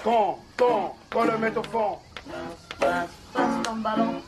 Faut le mettre au fond. Passe ton ballon.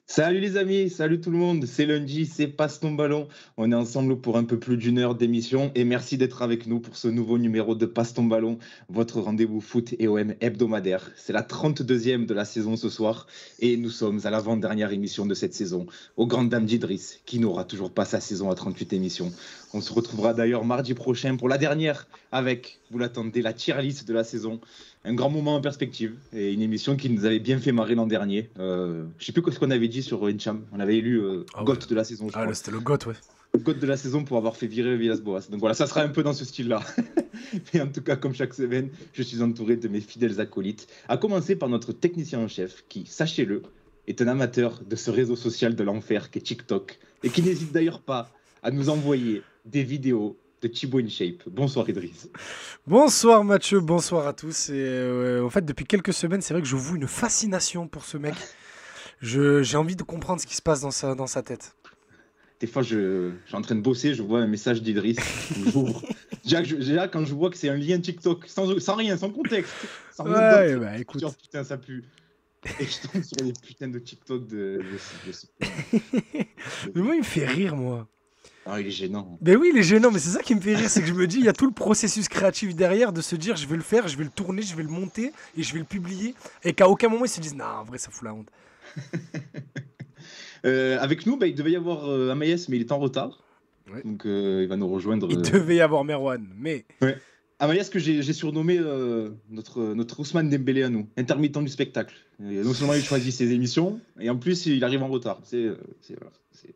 Salut les amis, salut tout le monde, c'est lundi, c'est Passe ton ballon. On est ensemble pour un peu plus d'une heure d'émission et merci d'être avec nous pour ce nouveau numéro de Passe ton ballon, votre rendez-vous foot et OM hebdomadaire. C'est la 32e de la saison ce soir et nous sommes à l'avant-dernière émission de cette saison, aux grandes dames d'Idriss qui n'aura toujours pas sa saison à 38 émissions. On se retrouvera d'ailleurs mardi prochain pour la dernière avec, vous l'attendez, la tier list de la saison. Un grand moment en perspective et une émission qui nous avait bien fait marrer l'an dernier. Je ne sais plus ce qu'on avait dit sur Encham. On avait élu GOAT de la saison. Là, c'était le GOAT, ouais. Le GOAT de la saison pour avoir fait virer Villas-Boas. Donc voilà, ça sera un peu dans ce style-là. Mais en tout cas, comme chaque semaine, je suis entouré de mes fidèles acolytes. À commencer par notre technicien en chef qui, sachez-le, est un amateur de ce réseau social de l'enfer qu'est TikTok et qui n'hésite d'ailleurs pas à nous envoyer des vidéos de Thibaut InShape. Bonsoir Idriss. Bonsoir Mathieu, bonsoir à tous. Et en fait, depuis quelques semaines, c'est vrai que je voue une fascination pour ce mec. J'ai envie de comprendre ce qui se passe dans sa tête. Des fois, je suis en train de bosser, je vois un message d'Idriss. Déjà, quand je vois que c'est un lien TikTok, sans rien, sans contexte. Sans ouais, bah écoute. Genre, putain, ça pue. Et je tombe sur les putains de TikTok de Mais moi, il me fait rire, moi. Ah, il est gênant. Ben oui, il est gênant, mais c'est ça qui me fait rire, c'est que je me dis, il y a tout le processus créatif derrière de se dire, je vais le faire, je vais le tourner, je vais le monter et je vais le publier, et qu'à aucun moment ils se disent, non, en vrai, ça fout la honte. Avec nous, il devait y avoir Amaïs, mais il est en retard. Ouais. Donc il va nous rejoindre. Il devait y avoir Merwan, mais. Ouais. Amaïs que j'ai surnommé notre Ousmane Dembélé à nous, intermittent du spectacle. Et non seulement il choisit ses émissions, et en plus il arrive en retard.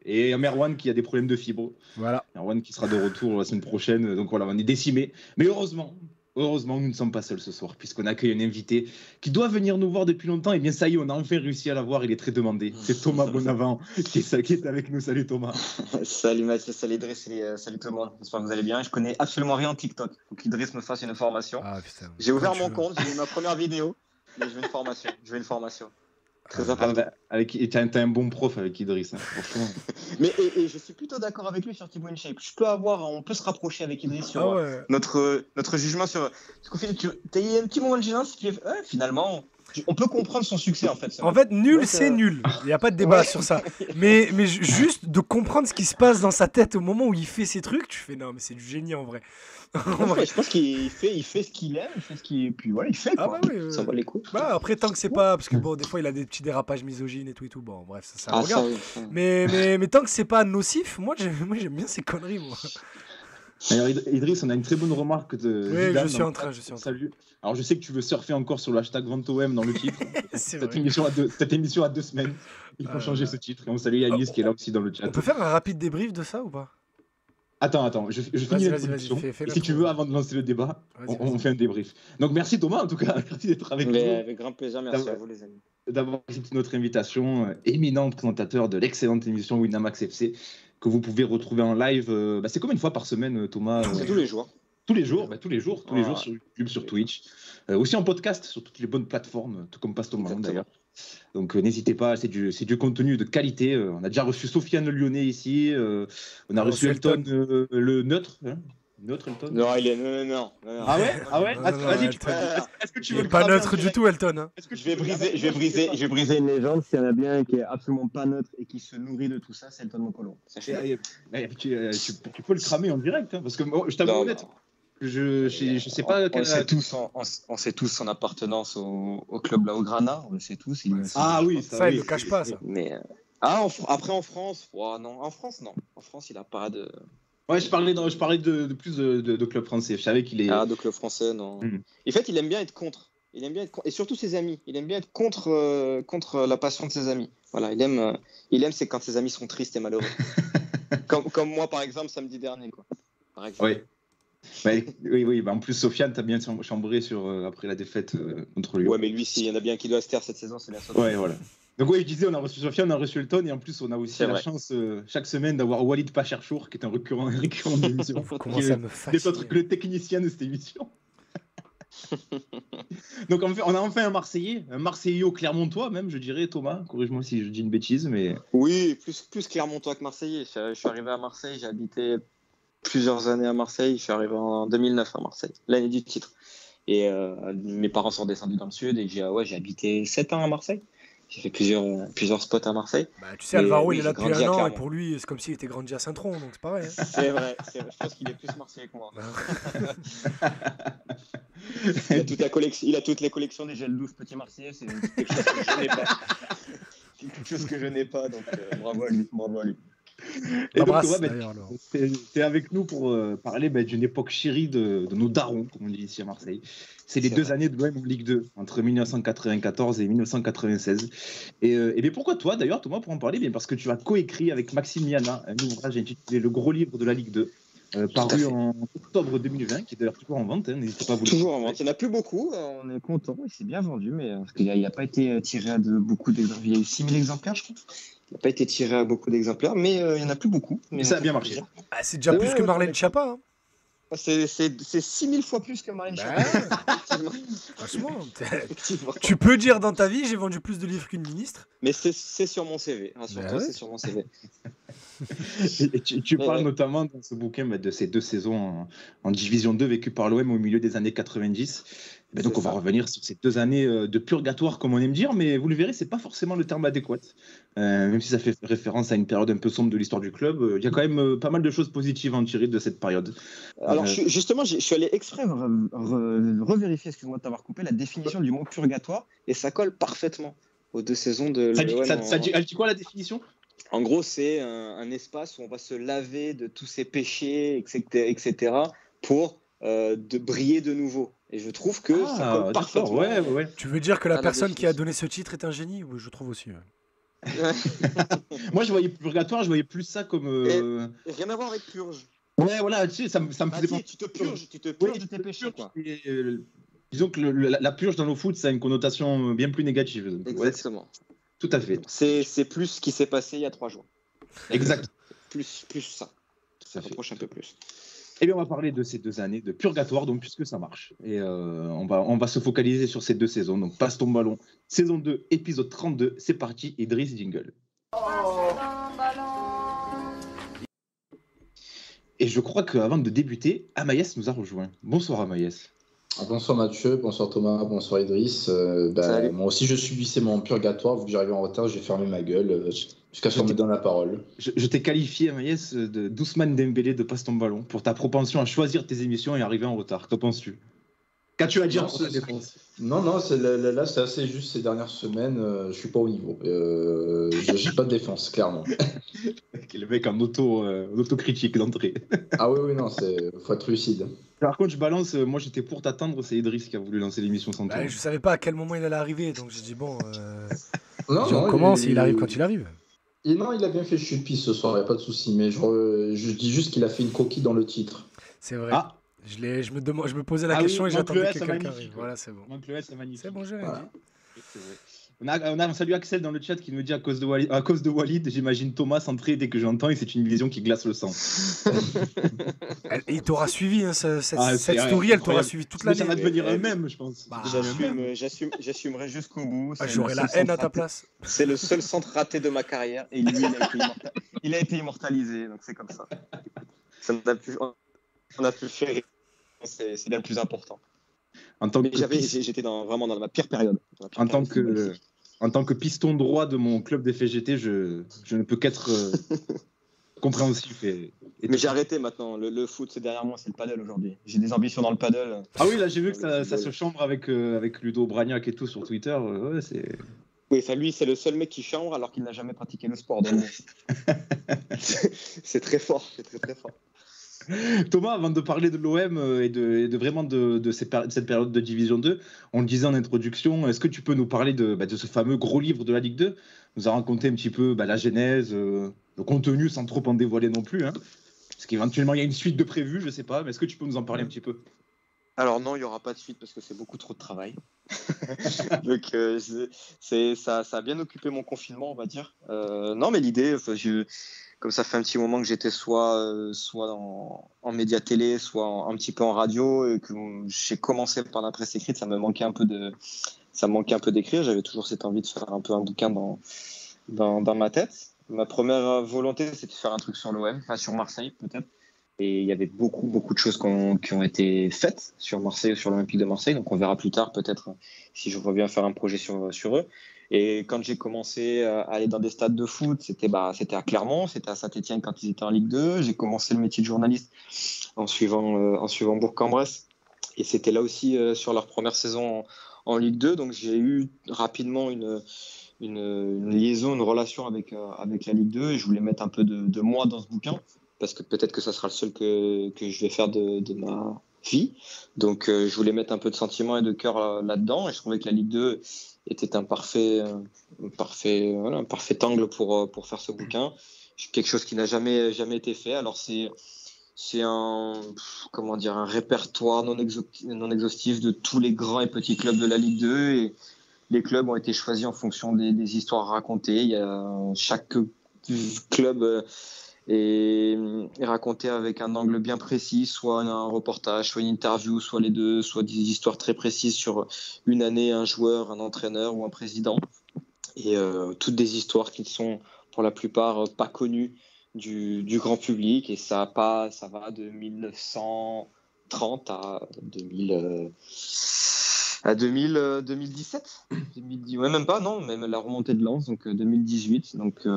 Et Merwan qui a des problèmes de fibre. Voilà. Merwan qui sera de retour la semaine prochaine. Donc voilà, on est décimés. Mais heureusement, nous ne sommes pas seuls ce soir, puisqu'on accueille un invité qui doit venir nous voir depuis longtemps. Et bien ça y est, on a enfin réussi à l'avoir. Il est très demandé. C'est Thomas Bonavent qui est avec nous. Salut Thomas. Salut Mathieu, salut Idriss, salut tout le monde. J'espère que vous allez bien. Je connais absolument rien en TikTok. Il faut qu'Idriss me fasse une formation. Ah, putain, j'ai ouvert mon compte, j'ai eu ma première vidéo. Mais je veux une formation. Très important. T'as un bon prof avec Idriss, hein, franchement. Mais et je suis plutôt d'accord avec lui sur Thibaut InShape. On peut se rapprocher avec Idriss sur notre jugement sur. T'as eu un petit moment de gênance qui est finalement. On peut comprendre son succès en fait. En fait, nul, c'est nul. Il n'y a pas de débat sur ça. Mais juste de comprendre ce qui se passe dans sa tête au moment où il fait ses trucs, tu fais non, mais c'est du génie en vrai. Je pense qu'il fait ce qu'il aime, puis voilà, il fait quoi. Ça va les coups. Bah, après, tant que c'est pas. Parce que bon, des fois, il a des petits dérapages misogynes et tout. Bon, bref, ça regarde. Mais tant que c'est pas nocif, moi j'aime bien ces conneries, moi. Alors, Idriss, on a une très bonne remarque de. Oui, Zidane, je suis en train. Salut. Alors, je sais que tu veux surfer encore sur le hashtag VentoM dans le titre. Cette émission a 2 semaines. Il faut changer ce titre. Et on salue Yanis qui est là aussi dans le chat. On peut faire un rapide débrief de ça ou pas? Attends, je finis la production. Si tu veux, avant de lancer le débat, on fait un débrief. Donc, merci Thomas, en tout cas. Merci d'être avec nous. Avec grand plaisir, merci à vous les amis. D'avoir accepté notre invitation. Éminent présentateur de l'excellente émission Winamax FC que vous pouvez retrouver en live. C'est combien de fois par semaine, Thomas? Tous les jours. Tous les jours sur YouTube, sur Twitch. Aussi en podcast sur toutes les bonnes plateformes, tout comme Passe ton ballon d'ailleurs. Donc n'hésitez pas, c'est du contenu de qualité. On a déjà reçu Sofiane Le Lyonnais ici. On a reçu Elton, le neutre. Neutre Elton? Non, il est non. Ah ouais Vas-y, est-ce que tu veux il est pas neutre du tout, Elton. Hein. Je vais briser une légende. S'il y en a bien qui est absolument pas neutre et qui se nourrit de tout ça, c'est Elton Mokolo. Tu peux le cramer en direct, hein, parce que je t'avoue honnête. Je sais pas. On sait tous son appartenance au club Blaugrana. On le sait tous. Oui, ça il le cache pas, ça. Mais après en France, non. En France, non. En France, il a pas de. Ouais, je parlais de plus de club français. Je savais qu'il est. De club français, non. En fait, il aime bien être contre. Et surtout ses amis. Il aime bien être contre la passion de ses amis. Voilà, il aime c'est quand ses amis sont tristes et malheureux. comme moi, par exemple, samedi dernier, quoi. Par exemple. Oui. Oui. En plus, Sofiane, t'as bien chambré après la défaite contre lui. Ouais, mais lui, s'il y en a bien qui doit se taire cette saison, c'est bien Sofiane. Ouais, voilà. Donc je disais, on a reçu Sofiane, on a reçu Elton, et en plus, on a aussi la chance chaque semaine d'avoir Walid Pacherchour, qui est un récurrent de l'émission. Comment ça me fascine. C'est autre que le technicien de cette émission. Donc on a enfin un Marseillais au Clermontois même, je dirais, Thomas, corrige-moi si je dis une bêtise, mais... Oui, plus Clermontois que Marseillais. Je suis arrivé à Marseille, j'ai habité plusieurs années à Marseille, je suis arrivé en 2009 à Marseille, l'année du titre. Et mes parents sont descendus dans le sud et j'ai habité 7 ans à Marseille. J'ai fait plusieurs spots à Marseille. Bah, tu sais, Alvaro, il est j'ai là depuis grandi un à an et Clermont. pour lui, c'est comme s'il était grandi à Saint-Tron, donc c'est pareil. Hein. C'est vrai. Je pense qu'il est plus Marseillais que moi. Bah, Il a toutes les collections des gels douces Petit Marseillais. C'est quelque chose que je n'ai pas. C'est quelque chose que je n'ai pas, donc bravo à lui. Et donc, Abrace, Thomas, d'ailleurs, alors. t'es avec nous pour parler d'une époque chérie de nos darons, comme on dit ici à Marseille. C'est les 2 années de l'OM en Ligue 2, entre 1994 et 1996. Et bien pourquoi toi, d'ailleurs, Thomas, pour en parler? Bien parce que tu as coécrit avec Maxime Miana un ouvrage intitulé Le gros livre de la Ligue 2, paru en octobre 2020, qui est d'ailleurs toujours en vente. N'hésitez pas à vous le Toujours en vente. Il n'y en a plus beaucoup. On est content. Il s'est bien vendu, mais parce qu'il n'a pas été tiré à beaucoup d'exemplaires. Il y a eu 6000 exemplaires, je crois. Il n'a pas été tiré à beaucoup d'exemplaires, mais il n'y en a a plus beaucoup. Mais ça a bien marché. Ah, c'est déjà plus que Marlène Schiappa. Hein. C'est 6000 fois plus que Marlène Schiappa. Franchement, tu peux dire dans ta vie, j'ai vendu plus de livres qu'une ministre. Mais c'est sur mon CV. Rassure-toi, c'est sur mon CV. Et tu parles notamment dans ce bouquin de ces 2 saisons en Division 2 vécues par l'OM au milieu des années 90. Donc on va revenir sur ces 2 années de purgatoire, comme on aime dire, mais vous le verrez, c'est pas forcément le terme adéquat. Même si ça fait référence à une période un peu sombre de l'histoire du club, il y a quand même pas mal de choses positives à en tirer de cette période. Alors justement, je suis allé exprès revérifier, excuse-moi de t'avoir coupé, la définition du mot purgatoire, et ça colle parfaitement aux 2 saisons de l'OM. Elle dit quoi la définition? En gros, c'est un espace où on va se laver de tous ces péchés, etc. pour de briller de nouveau. Et je trouve que ça colle parfaitement. Ouais. Tu veux dire que la personne qui a donné ce titre est un génie? Oui, je trouve aussi. Ouais. Moi, je voyais purgatoire, je voyais plus ça comme. Rien à voir avec purge. Ouais, voilà, tu sais, ça me faisait pas. Tu te purges de tes péchés, quoi. Disons que la purge dans le foot, ça a une connotation bien plus négative. Exactement. Ouais, tout à fait. C'est plus ce qui s'est passé il y a 3 jours. Exact. Plus ça. Ça rapproche un peu plus. Eh bien, on va parler de ces 2 années de purgatoire, donc puisque ça marche. Et on va se focaliser sur ces 2 saisons. Donc, Passe ton ballon, saison 2, épisode 32. C'est parti, Idriss, jingle. Et je crois qu'avant de débuter, Amaïs nous a rejoint. Bonsoir Amaïs. Bonsoir Mathieu, bonsoir Thomas, bonsoir Idriss. Moi aussi je subissais mon purgatoire, vu que j'arrivais en retard, j'ai fermé ma gueule jusqu'à ce qu'on me donne la parole. Je t'ai qualifié, Amaïs, d'Ousmane Dembélé de Passe ton ballon pour ta propension à choisir tes émissions et arriver en retard. Qu'en penses-tu? Qu'as-tu à dire pour ta défense? Non, là c'est assez juste ces dernières semaines, je suis pas au niveau. J'ai pas de défense, clairement. Le mec en autocritique d'entrée. Ah oui, non, faut être lucide. Par contre, je balance, moi j'étais pour t'attendre, c'est Idriss qui a voulu lancer l'émission sans toi. Je savais pas à quel moment il allait arriver, donc j'ai dit bon. On commence, il arrive quand il arrive. Non, il a bien fait chute piste ce soir, il n'y a pas de souci, mais je dis juste qu'il a fait une coquille dans le titre. C'est vrai. Ah. Je me posais la question et j'attendais que quelqu'un arrive. Voilà, c'est bon. C'est magnifique. C'est bon, j'ai rien dit. On a salué Axel dans le chat qui nous dit à cause de Walid, j'imagine Thomas entrer dès que j'entends et c'est une vision qui glace le sang. Il t'aura suivi, hein, cette story, elle t'aura suivi toute l'année. Ça va devenir un même, je pense. J'assumerai jusqu'au bout. J'aurai la haine à ta place. C'est le seul centre raté de ma carrière et lui, il a été immortalisé, donc c'est comme ça. On a pu faire. C'est le plus important. J'étais vraiment dans ma pire période. En tant que piston droit de mon club des FGT, je ne peux qu'être compréhensif. Mais j'ai arrêté maintenant. Le foot, c'est derrière moi, c'est le paddle aujourd'hui. J'ai des ambitions dans le paddle. Ah oui, là j'ai vu que ça se chambre avec Ludo Bragnac et tout sur Twitter. Ouais, c'est... Oui, lui, c'est le seul mec qui chambre alors qu'il n'a jamais pratiqué le sport. Donc... c'est très fort. C'est très, très fort. Thomas, avant de parler de l'OM et de vraiment de cette période de Division 2, on le disait en introduction, est-ce que tu peux nous parler de ce fameux gros livre de la Ligue 2? Nous a raconté un petit peu la genèse, le contenu sans trop en dévoiler non plus. Hein. Parce qu'éventuellement, il y a une suite de prévues, je ne sais pas, mais est-ce que tu peux nous en parler un petit peu? Alors non, il n'y aura pas de suite parce que c'est beaucoup trop de travail. Donc ça a bien occupé mon confinement, on va dire. Non, mais l'idée, comme ça fait un petit moment que j'étais soit en média télé, soit un petit peu en radio, et que j'ai commencé par la presse écrite, ça me manquait un peu d'écrire. J'avais toujours cette envie de faire un peu un bouquin dans ma tête. Ma première volonté, c'était de faire un truc sur l'OM, enfin sur Marseille peut-être. Et il y avait beaucoup de choses qui ont été faites sur Marseille ou sur l'Olympique de Marseille. Donc on verra plus tard peut-être si je reviens faire un projet sur eux. Et quand j'ai commencé à aller dans des stades de foot, c'était à Clermont, c'était à Saint-Etienne quand ils étaient en Ligue 2. J'ai commencé le métier de journaliste en suivant Bourg-en-Bresse. Et c'était là aussi sur leur première saison en Ligue 2. Donc j'ai eu rapidement une liaison, une relation avec la Ligue 2. Et je voulais mettre un peu de moi dans ce bouquin, parce que peut-être que ça sera le seul que je vais faire de ma vie. Donc je voulais mettre un peu de sentiment et de cœur là-dedans. Et je trouvais que la Ligue 2 était un parfait angle pour faire ce bouquin. Quelque chose qui n'a jamais été fait. Alors c'est un répertoire non exhaustif de tous les grands et petits clubs de la Ligue 2. Et les clubs ont été choisis en fonction des histoires racontées. Il y a chaque club est raconté avec un angle bien précis, soit un reportage, soit une interview, soit les deux, soit des histoires très précises sur une année, un joueur, un entraîneur ou un président. Et toutes des histoires qui ne sont pour la plupart pas connues du grand public. Et ça va de 1930 à 2017, ouais, même pas, non, même la remontée de Lens, donc 2018. Donc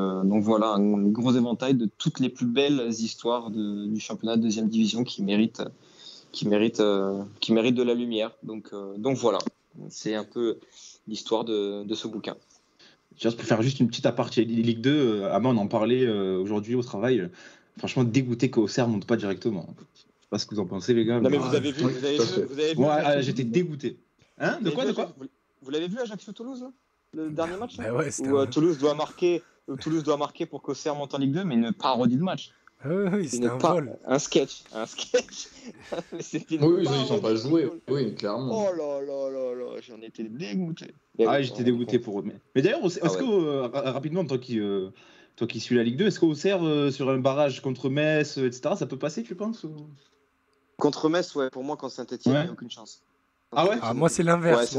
voilà, un gros éventail de toutes les plus belles histoires du championnat de deuxième division qui méritent de la lumière. Donc voilà, c'est un peu l'histoire de ce bouquin. Pour faire juste une petite aparté Ligue 2, Ama, on en parlait aujourd'hui au travail. Franchement, dégoûté qu'Auxerre ne monte pas directement. Je sais pas ce que vous en pensez, les gars. Non, mais vous avez vu j'étais dégoûté. Hein, de quoi Vous l'avez vu Ajaccio-Toulouse, le dernier match où Toulouse doit marquer pour qu'Auxerre monte en Ligue 2, mais une parodie de match. Oui, c'était un vol. Un sketch. Ils ne sont pas joués, oui, clairement. Oh là, j'en étais dégoûté. J'étais dégoûté pour eux. Mais d'ailleurs, est-ce que, rapidement, toi qui suis la Ligue 2, est-ce qu'Auxerre, sur un barrage contre Metz, etc., ça peut passer, tu penses Contre Metz, ouais, pour moi, contre Saint-Etienne, il n'y a aucune chance. Moi, c'est l'inverse.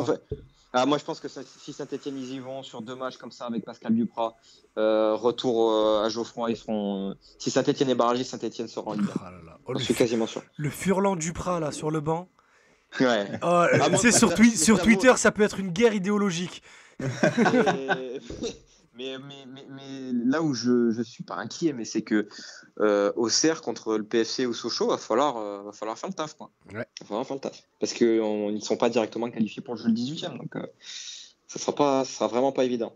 Moi, je pense que si Saint-Etienne, ils y vont sur 2 matchs comme ça avec Pascal Duprat, retour à Geoffroy, ils seront. Si Saint-Etienne est barragé, Saint-Etienne sera en Ligue 1. Je suis quasiment sûr. Le Furlan Duprat, là, sur le banc. Ouais. Sur Twitter, ça peut être une guerre idéologique. Mais là où je suis pas inquiet, mais c'est que Auxerre contre le PFC ou Sochaux, va falloir faire le taf, quoi. Ouais. Va falloir faire le taf, parce qu'ils ne sont pas directement qualifiés pour le jeu le 18e, donc ça sera vraiment pas évident.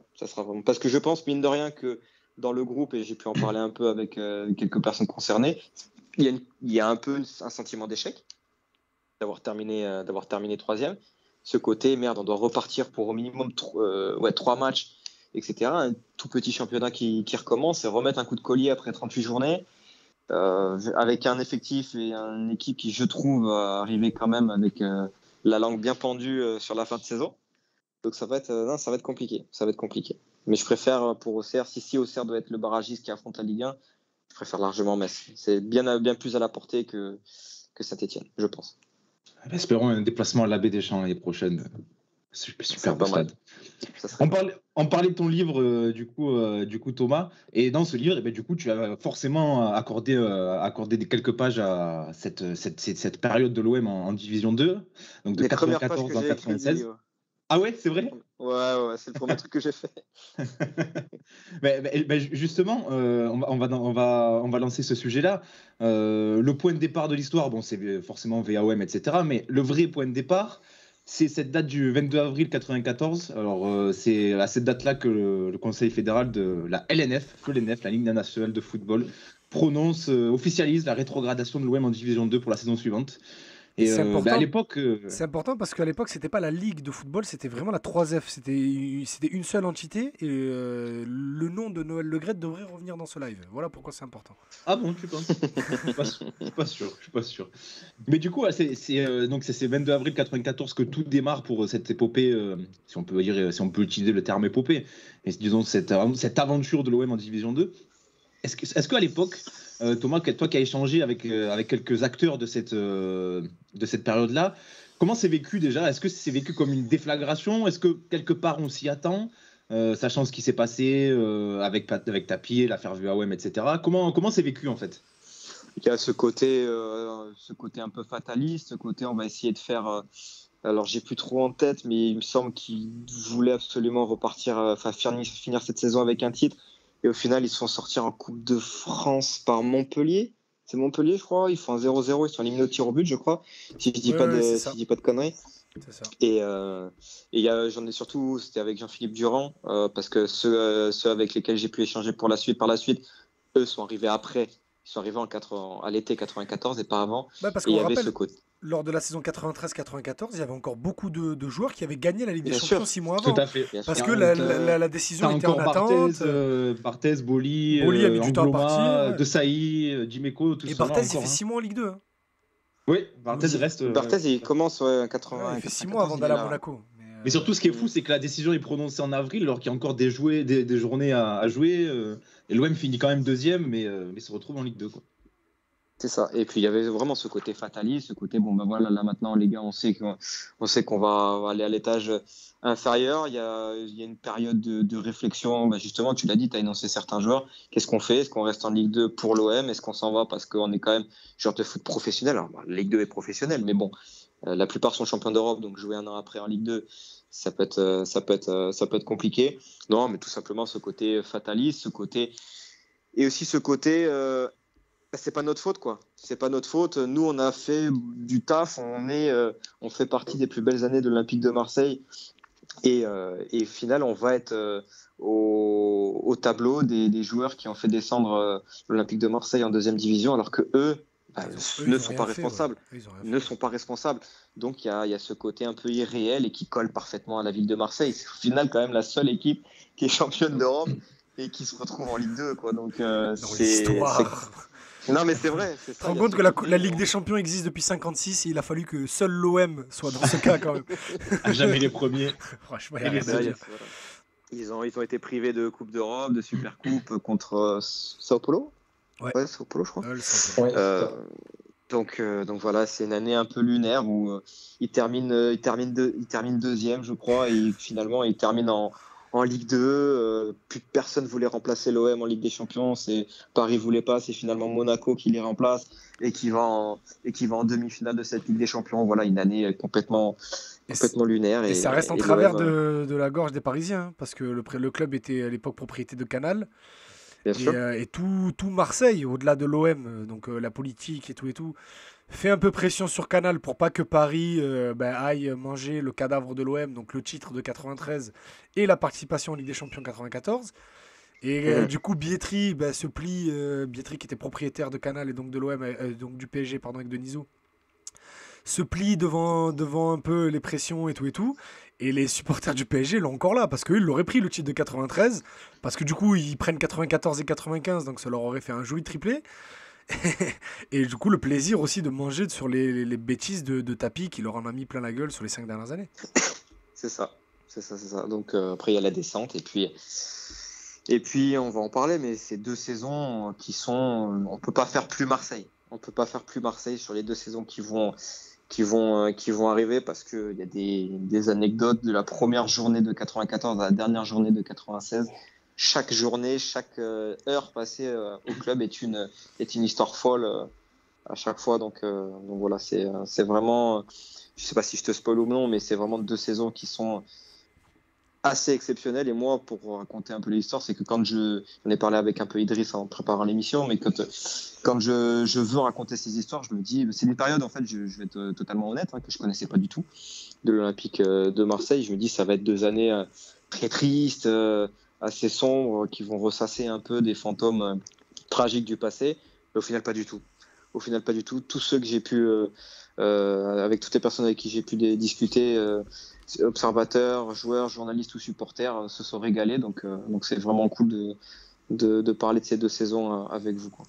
Parce que je pense, mine de rien, que dans le groupe, et j'ai pu en parler un peu avec quelques personnes concernées, il y a un peu un sentiment d'échec d'avoir terminé 3e. Ce côté, merde, on doit repartir pour au minimum 3 matchs, etc. Un tout petit championnat qui recommence, et remettre un coup de collier après 38 journées, avec un effectif et une équipe qui, je trouve, va arriver quand même avec la langue bien pendue sur la fin de saison. Donc ça va être compliqué. Mais je préfère pour Auxerre, si Auxerre doit être le barragiste qui affronte la Ligue 1, je préfère largement Metz. C'est bien plus à la portée que Saint-Etienne, je pense. Espérons un déplacement à la Baie des Champs l'année prochaine. Super pas mal. On parlait de ton livre, du coup, Thomas, et dans ce livre, du coup, tu as forcément accordé quelques pages à cette période de l'OM en Division 2, donc de 94 à 96. Ah ouais, c'est vrai ? Ouais, c'est le premier truc que j'ai fait. Justement, on va lancer ce sujet-là. Le point de départ de l'histoire, c'est forcément VAOM, etc. Mais le vrai point de départ, c'est cette date du 22 avril 94. Alors, c'est à cette date-là que le Conseil fédéral de la LNF, la Ligue nationale de football, officialise la rétrogradation de l'OM en Division 2 pour la saison suivante. Et c'est important. À l'époque, c'est important parce qu'à l'époque, c'était pas la Ligue de football, c'était vraiment la 3F. C'était une seule entité et le nom de Noël Le Graët devrait revenir dans ce live. Voilà pourquoi c'est important. Ah bon, tu penses ? Je suis pas sûr. Mais du coup, c'est 22 avril 94 que tout démarre pour cette épopée, si on peut utiliser le terme épopée, et disons cette aventure de l'OM en Division 2. Est-ce qu'à l'époque, Thomas, toi qui as échangé avec quelques acteurs de cette période-là, comment c'est vécu déjà ? Est-ce que c'est vécu comme une déflagration ? Est-ce que quelque part on s'y attend, sachant ce qui s'est passé avec Tapie, l'affaire VAOM, etc. Comment c'est vécu en fait ? il y a ce côté un peu fataliste, ce côté on va essayer de faire. Alors j'ai plus trop en tête, mais il me semble qu'ils voulaient absolument repartir, finir cette saison avec un titre. Et au final, ils se font sortir en Coupe de France par Montpellier. C'est Montpellier, je crois. Ils font un 0-0, ils sont éliminés au tir au but, je crois. Si je dis pas de conneries. C'est ça. Et j'en ai surtout, c'était avec Jean-Philippe Durand, parce que ceux avec lesquels j'ai pu échanger par la suite, eux sont arrivés après. Ils sont arrivés à l'été 94 et pas avant. Parce et il y qu'on avait rappelle, ce côté. lors de la saison 93-94, il y avait encore beaucoup de joueurs qui avaient gagné la Ligue des Champions 6 mois avant. Tout à fait. Parce que la décision était en attente. Barthez, Boli, a mis du temps à partir. De Sailly, Dimeco, tout ça. Et Barthez, il fait 6 mois en Ligue 2. Oui, Barthez reste. Barthez, il commence en 80. Il fait 6 mois avant d'aller à Monaco. Mais surtout, ce qui est fou, c'est que la décision est prononcée en avril, alors qu'il y a encore des journées à jouer. Et l'OM finit quand même deuxième, mais se retrouve en Ligue 2. Quoi. C'est ça. Et puis il y avait vraiment ce côté fataliste, ce côté voilà, là maintenant les gars, on sait qu'on va aller à l'étage inférieur. Il y a une période de réflexion. Justement, tu l'as dit, tu as énoncé certains joueurs. Qu'est-ce qu'on fait ? Est-ce qu'on reste en Ligue 2 pour l'OM ? Est-ce qu'on s'en va parce qu'on est quand même joueur de foot professionnel ? Alors, la Ligue 2 est professionnelle, mais bon, la plupart sont champions d'Europe, donc jouer un an après en Ligue 2, ça peut être compliqué. Non, mais tout simplement ce côté fataliste, et aussi ce côté. C'est pas notre faute, quoi. C'est pas notre faute. Nous, on a fait du taf. On fait partie des plus belles années de l'Olympique de Marseille. Et au final, on va être au tableau des joueurs qui ont fait descendre l'Olympique de Marseille en deuxième division, alors que eux ne sont pas responsables. Ne sont pas responsables. Donc, il y a ce côté un peu irréel et qui colle parfaitement à la ville de Marseille. C'est au final quand même la seule équipe qui est championne d'Europe et qui se retrouve en Ligue 2, quoi. Donc, Non, mais c'est vrai. Tu te rends compte que la Ligue des Champions existe depuis 56 et il a fallu que seul l'OM soit dans ce cas quand même. Jamais les premiers. Franchement, ils ont été privés de Coupe d'Europe, de Supercoupe contre Sao Paulo. Ouais, Sao Paulo, je crois. Donc voilà, c'est une année un peu lunaire où ils terminent deuxième, je crois, et finalement ils terminent en Ligue 2, plus personne voulait remplacer l'OM en Ligue des Champions. Paris voulait pas, c'est finalement Monaco qui les remplace et qui va en demi-finale de cette Ligue des Champions. Voilà, une année complètement lunaire. Et ça reste en travers de la gorge des Parisiens, parce que le club était à l'époque propriété de Canal. Bien sûr. Et tout Marseille, au-delà de l'OM, donc la politique et tout, fait un peu pression sur Canal pour pas que Paris aille manger le cadavre de l'OM, donc le titre de 93 et la participation en Ligue des Champions 94. Et du coup, Bietri se plie, Bietri qui était propriétaire de Canal et donc de l'OM, donc du PSG avec Denisot, se plie devant un peu les pressions et tout. Et les supporters du PSG l'ont encore là, parce qu'eux, ils l'auraient pris le titre de 93, parce que du coup, ils prennent 94 et 95, donc ça leur aurait fait un joli triplé. Et du coup, le plaisir aussi de manger sur les bêtises de Tapi qui leur en a mis plein la gueule sur les 5 dernières années. C'est ça. Donc après, il y a la descente, et puis on va en parler, mais c'est 2 saisons qui sont... On peut pas faire plus Marseille. On peut pas faire plus Marseille sur les 2 saisons qui vont arriver, parce qu'il y a des anecdotes de la première journée de 94 à la dernière journée de 96. Chaque journée, chaque heure passée au club est une histoire folle à chaque fois. Donc voilà, c'est vraiment, je sais pas si je te spoil ou non, mais c'est vraiment 2 saisons qui sont assez exceptionnelles. Et moi, pour raconter un peu l'histoire, c'est que quand j'en ai parlé avec un peu Idriss en préparant l'émission, mais quand je veux raconter ces histoires, je me dis, c'est une période, en fait, je vais être totalement honnête, que je connaissais pas du tout de l'Olympique de Marseille. Je me dis, ça va être 2 années très tristes, assez sombres, qui vont ressasser un peu des fantômes tragiques du passé. Mais au final, pas du tout. Tous ceux que j'ai pu, avec toutes les personnes avec qui j'ai pu discuter, observateurs, joueurs, journalistes ou supporters, se sont régalés. Donc c'est vraiment cool de parler de ces 2 saisons avec vous, quoi.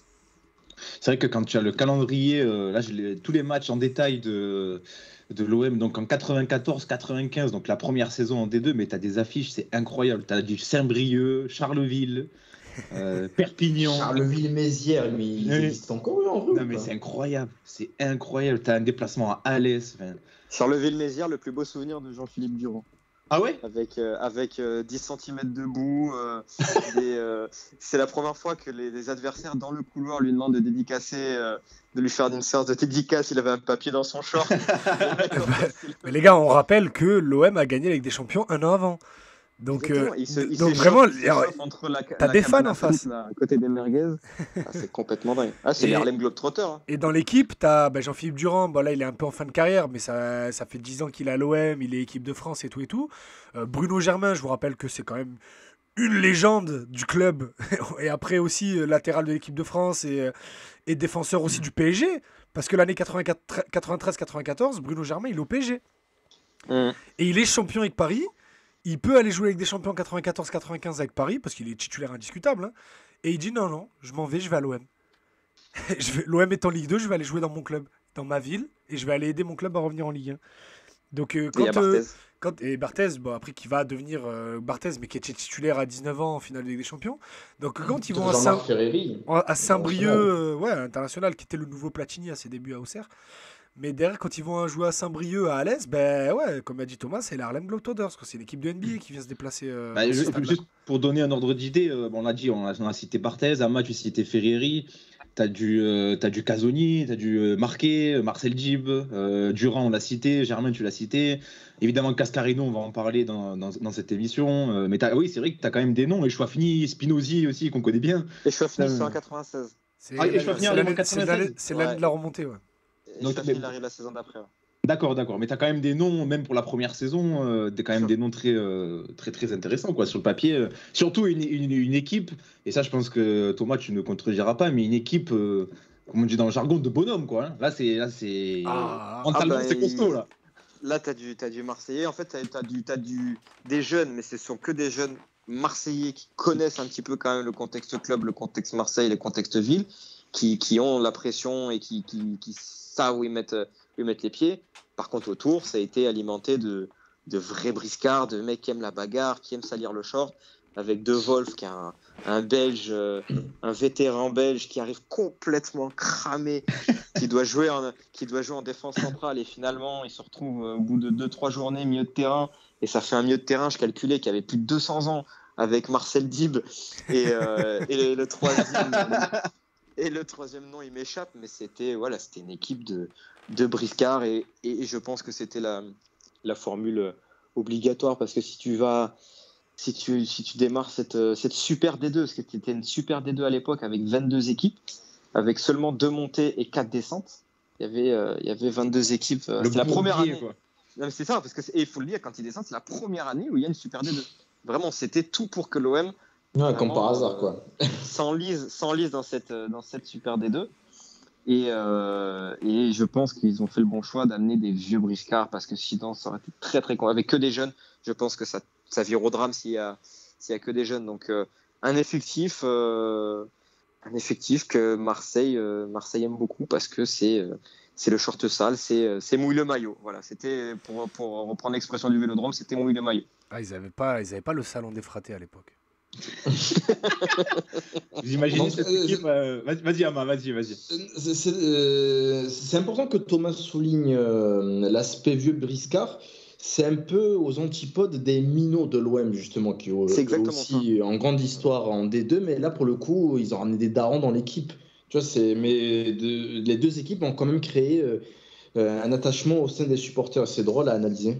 C'est vrai que quand tu as le calendrier, là tous les matchs en détail de l'OM, donc en 94-95, donc la première saison en D2, mais tu as des affiches, c'est incroyable. Tu as du Saint-Brieuc, Charleville, Perpignan. Charleville-Mézières, mais ils existent encore en vrai. Non, mais c'est incroyable. Tu as un déplacement à Alès. Charleville-Mézières, le plus beau souvenir de Jean-Philippe Durand. Ah ouais? Avec 10 cm de boue. C'est la première fois que les adversaires dans le couloir lui demandent de dédicacer, de lui faire une séance de dédicace. Il avait un papier dans son short. Mais les gars, on rappelle que l'OM a gagné avec des champions un an avant. Donc vraiment, t'as des fans en face. À côté des merguez. C'est complètement dingue. C'est les Harlem Globetrotters. Hein. Et dans l'équipe, t'as Jean-Philippe Durand. Bon, là, il est un peu en fin de carrière, mais ça fait 10 ans qu'il est à l'OM. Il est équipe de France et tout et tout. Bruno Germain, je vous rappelle que c'est quand même une légende du club. Et après aussi latéral de l'équipe de France et défenseur aussi du PSG. Parce que l'année 93-94, Bruno Germain, il est au PSG. Et il est champion avec Paris. Il peut aller jouer avec des champions 94-95 avec Paris, parce qu'il est titulaire indiscutable. Hein. Et il dit non, je m'en vais, je vais à l'OM. L'OM est en Ligue 2, je vais aller jouer dans mon club, dans ma ville, et je vais aller aider mon club à revenir en Ligue 1. Donc, et Barthez, bon, après qui va devenir Barthez, mais qui était titulaire à 19 ans en finale de Ligue des Champions. Donc quand ils vont à Saint-Brieuc, international, qui était le nouveau Platini à ses débuts à Auxerre. Mais derrière, quand ils vont jouer à Saint-Brieuc, à Alès, comme a dit Thomas, c'est l'Harlem Globetrotters. C'est l'équipe de NBA qui vient se déplacer. Juste pour donner un ordre d'idée, on a cité Barthez, Ama, tu citais Ferrieri, t'as du Casoni, t'as du Marquet, Marcel Djib, Durand, on l'a cité, Germain, tu l'as cité. Évidemment, Cascarino, on va en parler dans cette émission. Mais oui, c'est vrai que t'as quand même des noms. Et Chouafni, Spinozzi aussi, qu'on connaît bien. Et Chouafni, c'est en 96. C'est l'année de la remontée, ouais. Donc, il arrive la saison d'après. Ouais. D'accord. Mais tu as quand même des noms, même pour la première saison, des noms très intéressants quoi, sur le papier. Surtout une équipe, et ça, je pense que Thomas, tu ne contrediras pas, mais une équipe, comme on dit dans le jargon, de bonhomme. Quoi, hein. Là, c'est mentalement, c'est costaud. Là, tu as du Marseillais. En fait, tu as des jeunes, mais ce sont que des jeunes Marseillais qui connaissent un petit peu quand même le contexte club, le contexte Marseille, le contexte ville, qui ont la pression et qui savent où ils mettent les pieds. Par contre, autour, ça a été alimenté de vrais briscards, de mecs qui aiment la bagarre, qui aiment salir le short, avec De Wolf, qui est un Belge, un vétéran belge qui arrive complètement cramé, qui doit jouer en défense centrale, et finalement, il se retrouve au bout de 2-3 journées milieu de terrain, et ça fait un milieu de terrain, je calculais, qui avait plus de 200 ans, avec Marcel Dib, et le troisième... Et le troisième nom, il m'échappe, mais c'était une équipe de briscards et je pense que c'était la formule obligatoire parce que si tu démarres cette super D2, parce que c'était une super D2 à l'époque avec 22 équipes, avec seulement 2 montées et 4 descentes, il y avait 22 équipes. C'est la première année. Quoi. Non, mais c'est ça, parce que il faut le dire, quand ils descendent, c'est la première année où il y a une super D2. Vraiment, c'était tout pour que l'OM. Ouais, comme par hasard, quoi. S'enlise dans cette Super D2. Et je pense qu'ils ont fait le bon choix d'amener des vieux briscards parce que sinon, ça aurait été très, très con. Avec que des jeunes, je pense que ça vire au drame s'il y a que des jeunes. Donc, un effectif que Marseille aime beaucoup parce que c'est le short sale, c'est mouille le maillot. Voilà, c'était, pour reprendre l'expression du Vélodrome, c'était mouille le maillot. Ah, ils avaient pas le salon des fratés à l'époque. Vous imaginez cette équipe Vas-y Ama, vas-y. C'est important que Thomas souligne l'aspect vieux briscard. C'est un peu aux antipodes des minots de l'OM justement qui ont aussi ça. En grande histoire en D2, mais là pour le coup ils ont ramené des darons dans l'équipe. Tu vois, les deux équipes ont quand même créé un attachement au sein des supporters. C'est drôle à analyser.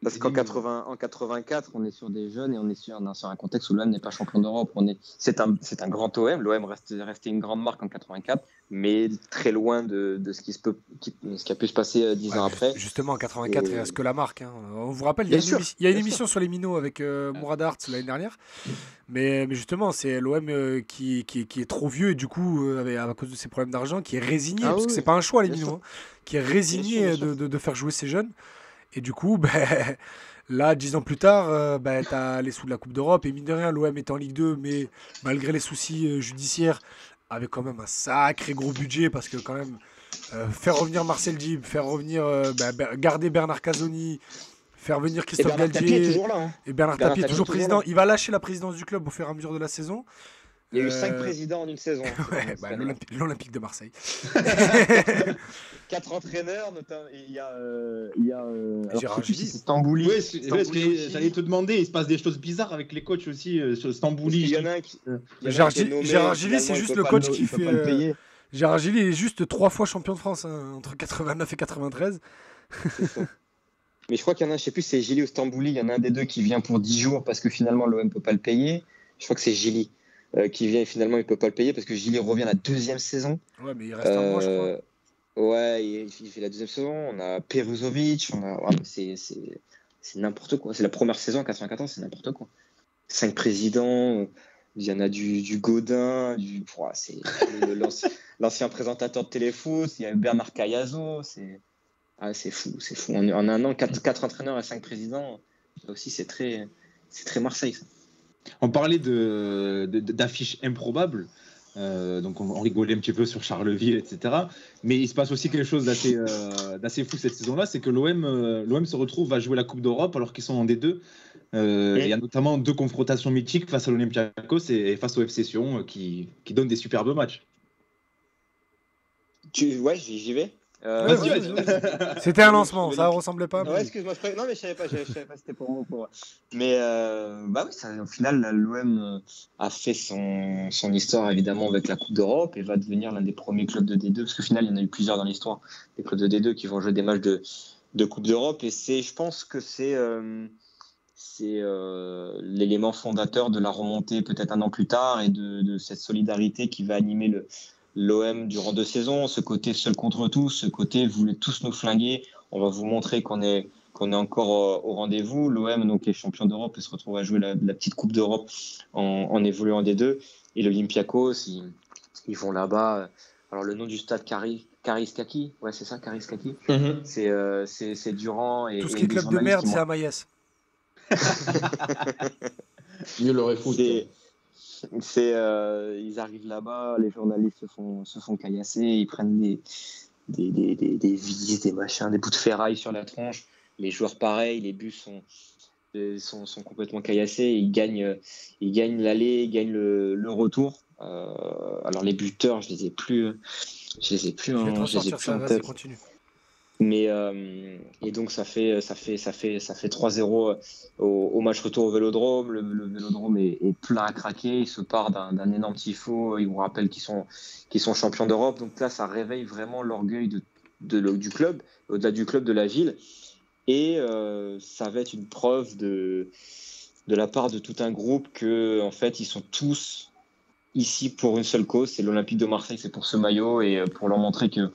Parce qu'en 84, on est sur des jeunes et on est sur un contexte où l'OM n'est pas champion d'Europe. C'est un grand OM. L'OM restait une grande marque en 84, mais très loin de ce qui a pu se passer 10 ans après. Justement, en 84, il reste que la marque. Hein. On vous rappelle, il y a une émission sur les minots avec Mourad Arts l'année dernière. Mais justement, c'est l'OM qui est trop vieux et du coup, à cause de ses problèmes d'argent, qui est résigné, parce que c'est pas un choix les minots, qui est résigné de faire jouer ces jeunes. Et du coup, là, 10 ans plus tard, tu as les sous de la Coupe d'Europe. Et mine de rien, l'OM est en Ligue 2, mais malgré les soucis judiciaires, avec quand même un sacré gros budget, parce que quand même, faire revenir Marcel Dib, faire revenir, garder Bernard Casoni, faire venir Christophe Galtier. Et Bernard Tapie est toujours président. Il va lâcher la présidence du club au fur et à mesure de la saison. Il y a eu 5 présidents en une saison. Ouais, l'Olympique de Marseille. 4 4 entraîneurs, notamment. Il y a Gérard Gilly. C'est Stambouli. Oui, j'allais te demander, il se passe des choses bizarres avec les coachs aussi, Stambouli. Il y en a un qui. Gérard Gilly, c'est juste le coach qui fait. Gérard Gilly est juste 3 fois champion de France entre 89 et 93. C'est ça. Mais je crois qu'il y en a un, je sais plus, c'est Gilly ou Stambouli. Il y en a un des deux qui vient pour 10 jours parce que finalement l'OM ne peut pas le payer. Je crois que c'est Gilly qui vient et finalement il ne peut pas le payer parce que Gilly revient la 2e saison. Ouais, mais il reste un mois, je crois. Ouais, il fait la 2e saison. On a Peruzovic. C'est n'importe quoi. C'est la première saison en 94, c'est n'importe quoi. 5 présidents. Il y en a du Godin. C'est l'ancien présentateur de Téléfoot. Il y a Bernard Cayazo. C'est fou. En un an, 4 entraîneurs et 5 présidents. Là aussi, c'est très Marseille, ça. On parlait d'affiches improbables. Donc on rigolait un petit peu sur Charleville, etc. Mais il se passe aussi quelque chose d'assez fou cette saison-là, c'est que l'OM se retrouve à jouer la Coupe d'Europe alors qu'ils sont en D2. Il y a notamment 2 confrontations mythiques face à l'Olympiakos et face au FC Sion qui donnent des superbes matchs. Ouais, j'y vais. Vas-y. C'était un lancement, ça ressemblait pas. Ouais, excuse-moi, non mais je savais pas c'était pour moi. Mais oui, au final l'OM a fait son histoire évidemment avec la Coupe d'Europe et va devenir l'un des premiers clubs de D2 parce qu'au final il y en a eu plusieurs dans l'histoire des clubs de D2 qui vont jouer des matchs de Coupe d'Europe et je pense que c'est l'élément fondateur de la remontée peut-être un an plus tard et de cette solidarité qui va animer l'OM durant 2 saisons, ce côté seul contre tous, ce côté vous voulez tous nous flinguer, on va vous montrer qu'on est encore au rendez-vous. L'OM donc est champion d'Europe et se retrouve à jouer la petite Coupe d'Europe en évoluant en D2 et l'Olympiakos ils vont là-bas. Alors le nom du stade Kariskaki, ouais c'est ça Kariskaki. C'est Durand et tout ce qui est club de merde, c'est à Maïs. Mieux l'aurait foutu. Ils arrivent là-bas, les journalistes se font caillasser, ils prennent des vis, des machins, des bouts de ferraille sur la tronche. Les joueurs pareils, les bus sont complètement caillassés. Ils gagnent l'aller, ils gagnent le retour. Alors les buteurs, je les ai plus en tête. Continue. Mais et donc ça fait 3-0 au match retour au Vélodrome. Le Vélodrome est plein à craquer. Il se part d'un énorme tifo. Ils vous rappellent qu'ils sont champions d'Europe. Donc là, ça réveille vraiment l'orgueil du club, au-delà du club, de la ville. Et ça va être une preuve de la part de tout un groupe que en fait ils sont tous ici pour une seule cause. C'est l'Olympique de Marseille, c'est pour ce maillot et pour leur montrer que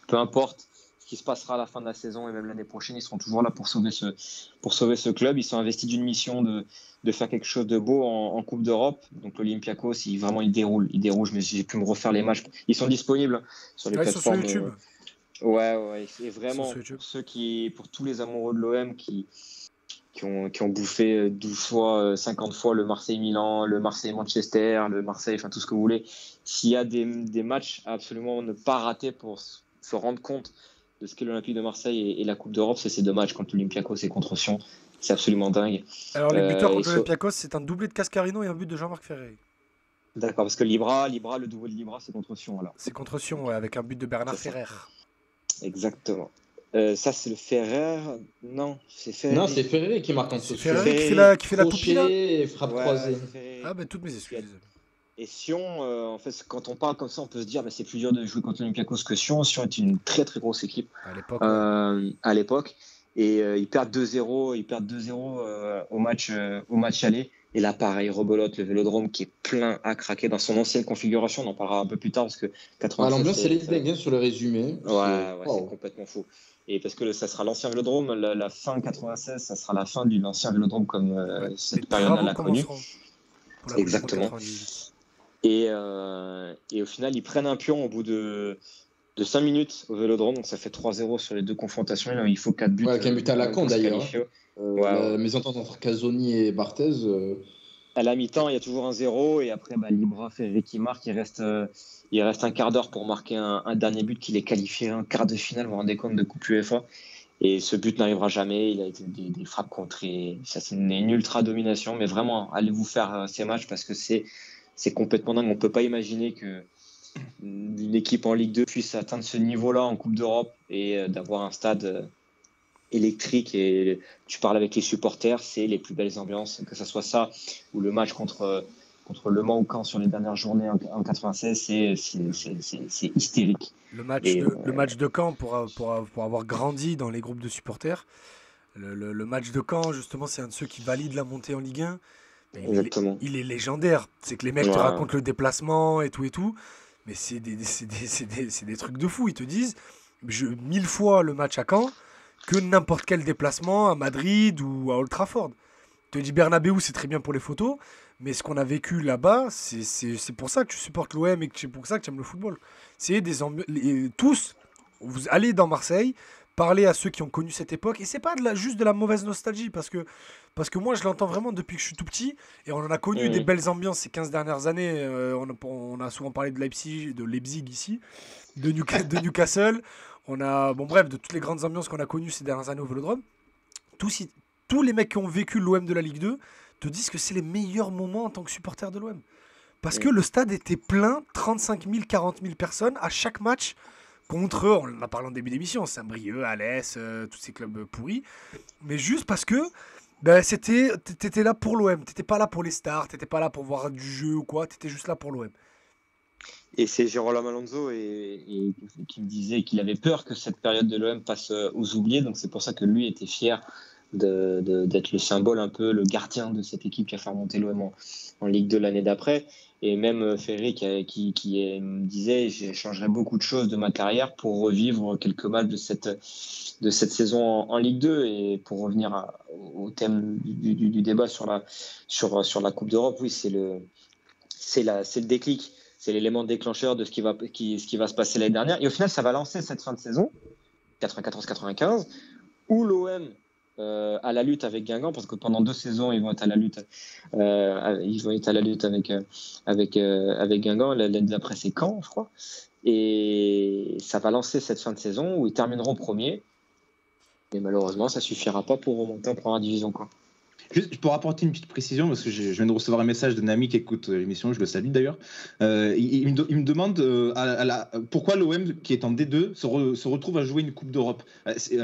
peu importe ce qui se passera à la fin de la saison et même l'année prochaine, ils seront toujours là pour sauver ce club. Ils sont investis d'une mission de faire quelque chose de beau en Coupe d'Europe. Donc l'Olympiakos, il déroule. Mais j'ai pu me refaire les matchs. Ils sont disponibles sur les plateformes. Sur YouTube. Ouais. C'est vraiment pour tous les amoureux de l'OM qui ont bouffé 12 fois, 50 fois le Marseille-Milan, le Marseille-Manchester, le Marseille, enfin tout ce que vous voulez. S'il y a des matchs à absolument ne pas rater pour se rendre compte de ce qu'est l'Olympique de Marseille et la Coupe d'Europe, c'est ces 2 matchs contre l'Olympiakos et contre Sion. C'est absolument dingue. Alors les buteurs contre l'Olympiakos, c'est un doublé de Cascarino et un but de Jean-Marc Ferré. D'accord, parce que Libra, le double de Libra, c'est contre Sion alors. C'est contre Sion, ouais, avec un but de Bernard Ferrer. Exactement. Ça, c'est le Ferrer. Non, c'est Ferrer. Non, c'est Ferré qui marque en C'est Ferré qui fait la toupie là et frappe croisée. Ah, ben toutes mes excuses. Et Sion, en fait, quand on parle comme ça, on peut se dire, c'est plus dur de jouer contre l'Olympiakos que Sion. Sion est une très très grosse équipe à l'époque. Et ils perdent 2-0, au match aller. Et là, pareil, rebelote le Vélodrome qui est plein à craquer dans son ancienne configuration. On en parlera un peu plus tard parce que 96. L'ambiance, elle est bien sur le résumé. C'est complètement fou. Et parce que ça sera l'ancien Vélodrome, la fin 96, ça sera la fin de l'ancien Vélodrome comme cette période-là l'a connu. Exactement. Et au final, ils prennent un pion au bout de 5 minutes au Vélodrome, donc ça fait 3-0 sur les 2 confrontations. Il faut 4 buts. Avec un but à la con d'ailleurs. La mésentente entre Casoni et Barthez. À la mi-temps, il y a toujours un 0 et après, Libra Ferré qui marque. Il reste un quart d'heure pour marquer un dernier but qui les qualifié un quart de finale, vous vous rendez compte, de Coupe UEFA. Et ce but n'arrivera jamais. Il a été des frappes contrées. Ça, c'est une ultra domination. Mais vraiment, allez vous faire ces matchs parce que c'est complètement dingue. On ne peut pas imaginer d'une équipe en Ligue 2 puisse atteindre ce niveau-là en Coupe d'Europe et d'avoir un stade électrique, et tu parles avec les supporters, c'est les plus belles ambiances, que ce soit ça ou le match contre Le Mans ou Caen sur les dernières journées en 96, c'est hystérique. Le match de Caen, pour avoir grandi dans les groupes de supporters, le match de Caen, justement, c'est un de ceux qui valide la montée en Ligue 1. Il est légendaire. C'est que les mecs te racontent le déplacement et tout, mais c'est des trucs de fou. Ils te disent 1000 fois le match à Caen que n'importe quel déplacement à Madrid ou à Old Trafford. Je te dis Bernabéu, c'est très bien pour les photos, mais ce qu'on a vécu là-bas, c'est pour ça que tu supportes l'OM et que c'est pour ça que tu aimes le football. C'est tous, vous allez dans Marseille, parler à ceux qui ont connu cette époque, et c'est pas juste de la mauvaise nostalgie, parce que moi je l'entends vraiment depuis que je suis tout petit, et on en a connu des belles ambiances ces 15 dernières années. On a souvent parlé de Leipzig ici, de Newcastle. De toutes les grandes ambiances qu'on a connues ces dernières années au Vélodrome. Tous les mecs qui ont vécu l'OM de la Ligue 2 te disent que c'est les meilleurs moments en tant que supporter de l'OM. Parce que le stade était plein, 35 000, 40 000 personnes à chaque match contre, on en a parlé en début d'émission, Saint-Brieuc, Alès, tous ces clubs pourris. Mais juste parce que t'étais là pour l'OM, t'étais pas là pour les stars, t'étais pas là pour voir du jeu ou quoi, t'étais juste là pour l'OM. Et c'est Girolamo Alonso qui me disait qu'il avait peur que cette période de l'OM passe aux oubliés. Donc c'est pour ça que lui était fier d'être le symbole, un peu le gardien de cette équipe qui a fait remonter l'OM en Ligue 2 l'année d'après. Et même Ferry qui me disait: j'échangerais beaucoup de choses de ma carrière pour revivre quelques matchs de cette saison en Ligue 2. Et pour revenir au thème du débat sur la Coupe d'Europe, oui, c'est le déclic. C'est l'élément déclencheur de ce qui va se passer l'année dernière. Et au final, ça va lancer cette fin de saison, 94-95, où l'OM à la lutte avec Guingamp, parce que pendant 2 saisons, ils vont être à la lutte, avec Guingamp. L'année d'après, c'est Caen, je crois. Et ça va lancer cette fin de saison où ils termineront premier. Et malheureusement, ça ne suffira pas pour remonter en première division, quoi. Juste pour apporter une petite précision, parce que je viens de recevoir un message d'un ami qui écoute l'émission, je le salue d'ailleurs. Il me demande pourquoi l'OM, qui est en D2, se retrouve à jouer une Coupe d'Europe. C'est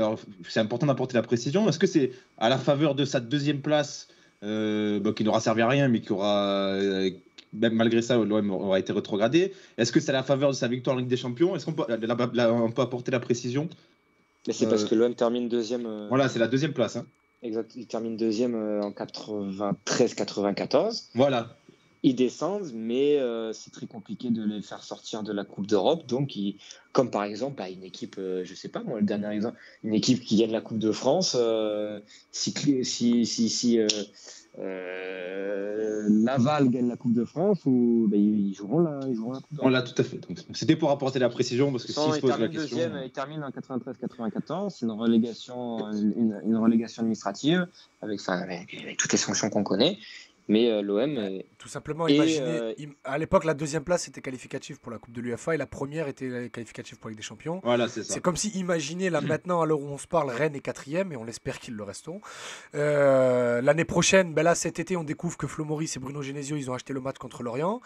important d'apporter la précision. Est-ce que c'est à la faveur de sa 2e place, qui n'aura servi à rien, mais qui aura, même malgré ça, l'OM aura été rétrogradé? Est-ce que c'est à la faveur de sa victoire en Ligue des Champions? Est-ce qu'on peut apporter la précision? Mais c'est parce que l'OM termine 2e. Voilà, c'est la 2e place. Hein. Exact, ils terminent 2e en 93-94. Voilà. Ils descendent, mais c'est très compliqué de les faire sortir de la Coupe d'Europe. Donc, comme par exemple une équipe, je sais pas moi, le dernier exemple, une équipe qui gagne la Coupe de France, si Laval gagne la Coupe de France, ils joueront la Coupe d'Europe. Voilà, tout à fait. Donc, c'était pour apporter la précision, parce que s'ils se posent la question... Ils terminent en 93-94, c'est une relégation administrative, avec toutes les sanctions qu'on connaît. Mais l'OM... Tout simplement, imaginez, à l'époque, la 2e place était qualificative pour la Coupe de l'UEFA et la première était qualificative pour la Ligue des Champions. Voilà, c'est ça. C'est comme si, imaginez, là maintenant, à l'heure où on se parle, Rennes est 4e et on l'espère qu'ils le resteront. L'année prochaine, là, cet été, on découvre que Flo Maurice et Bruno Genesio, ils ont acheté le match contre Lorient.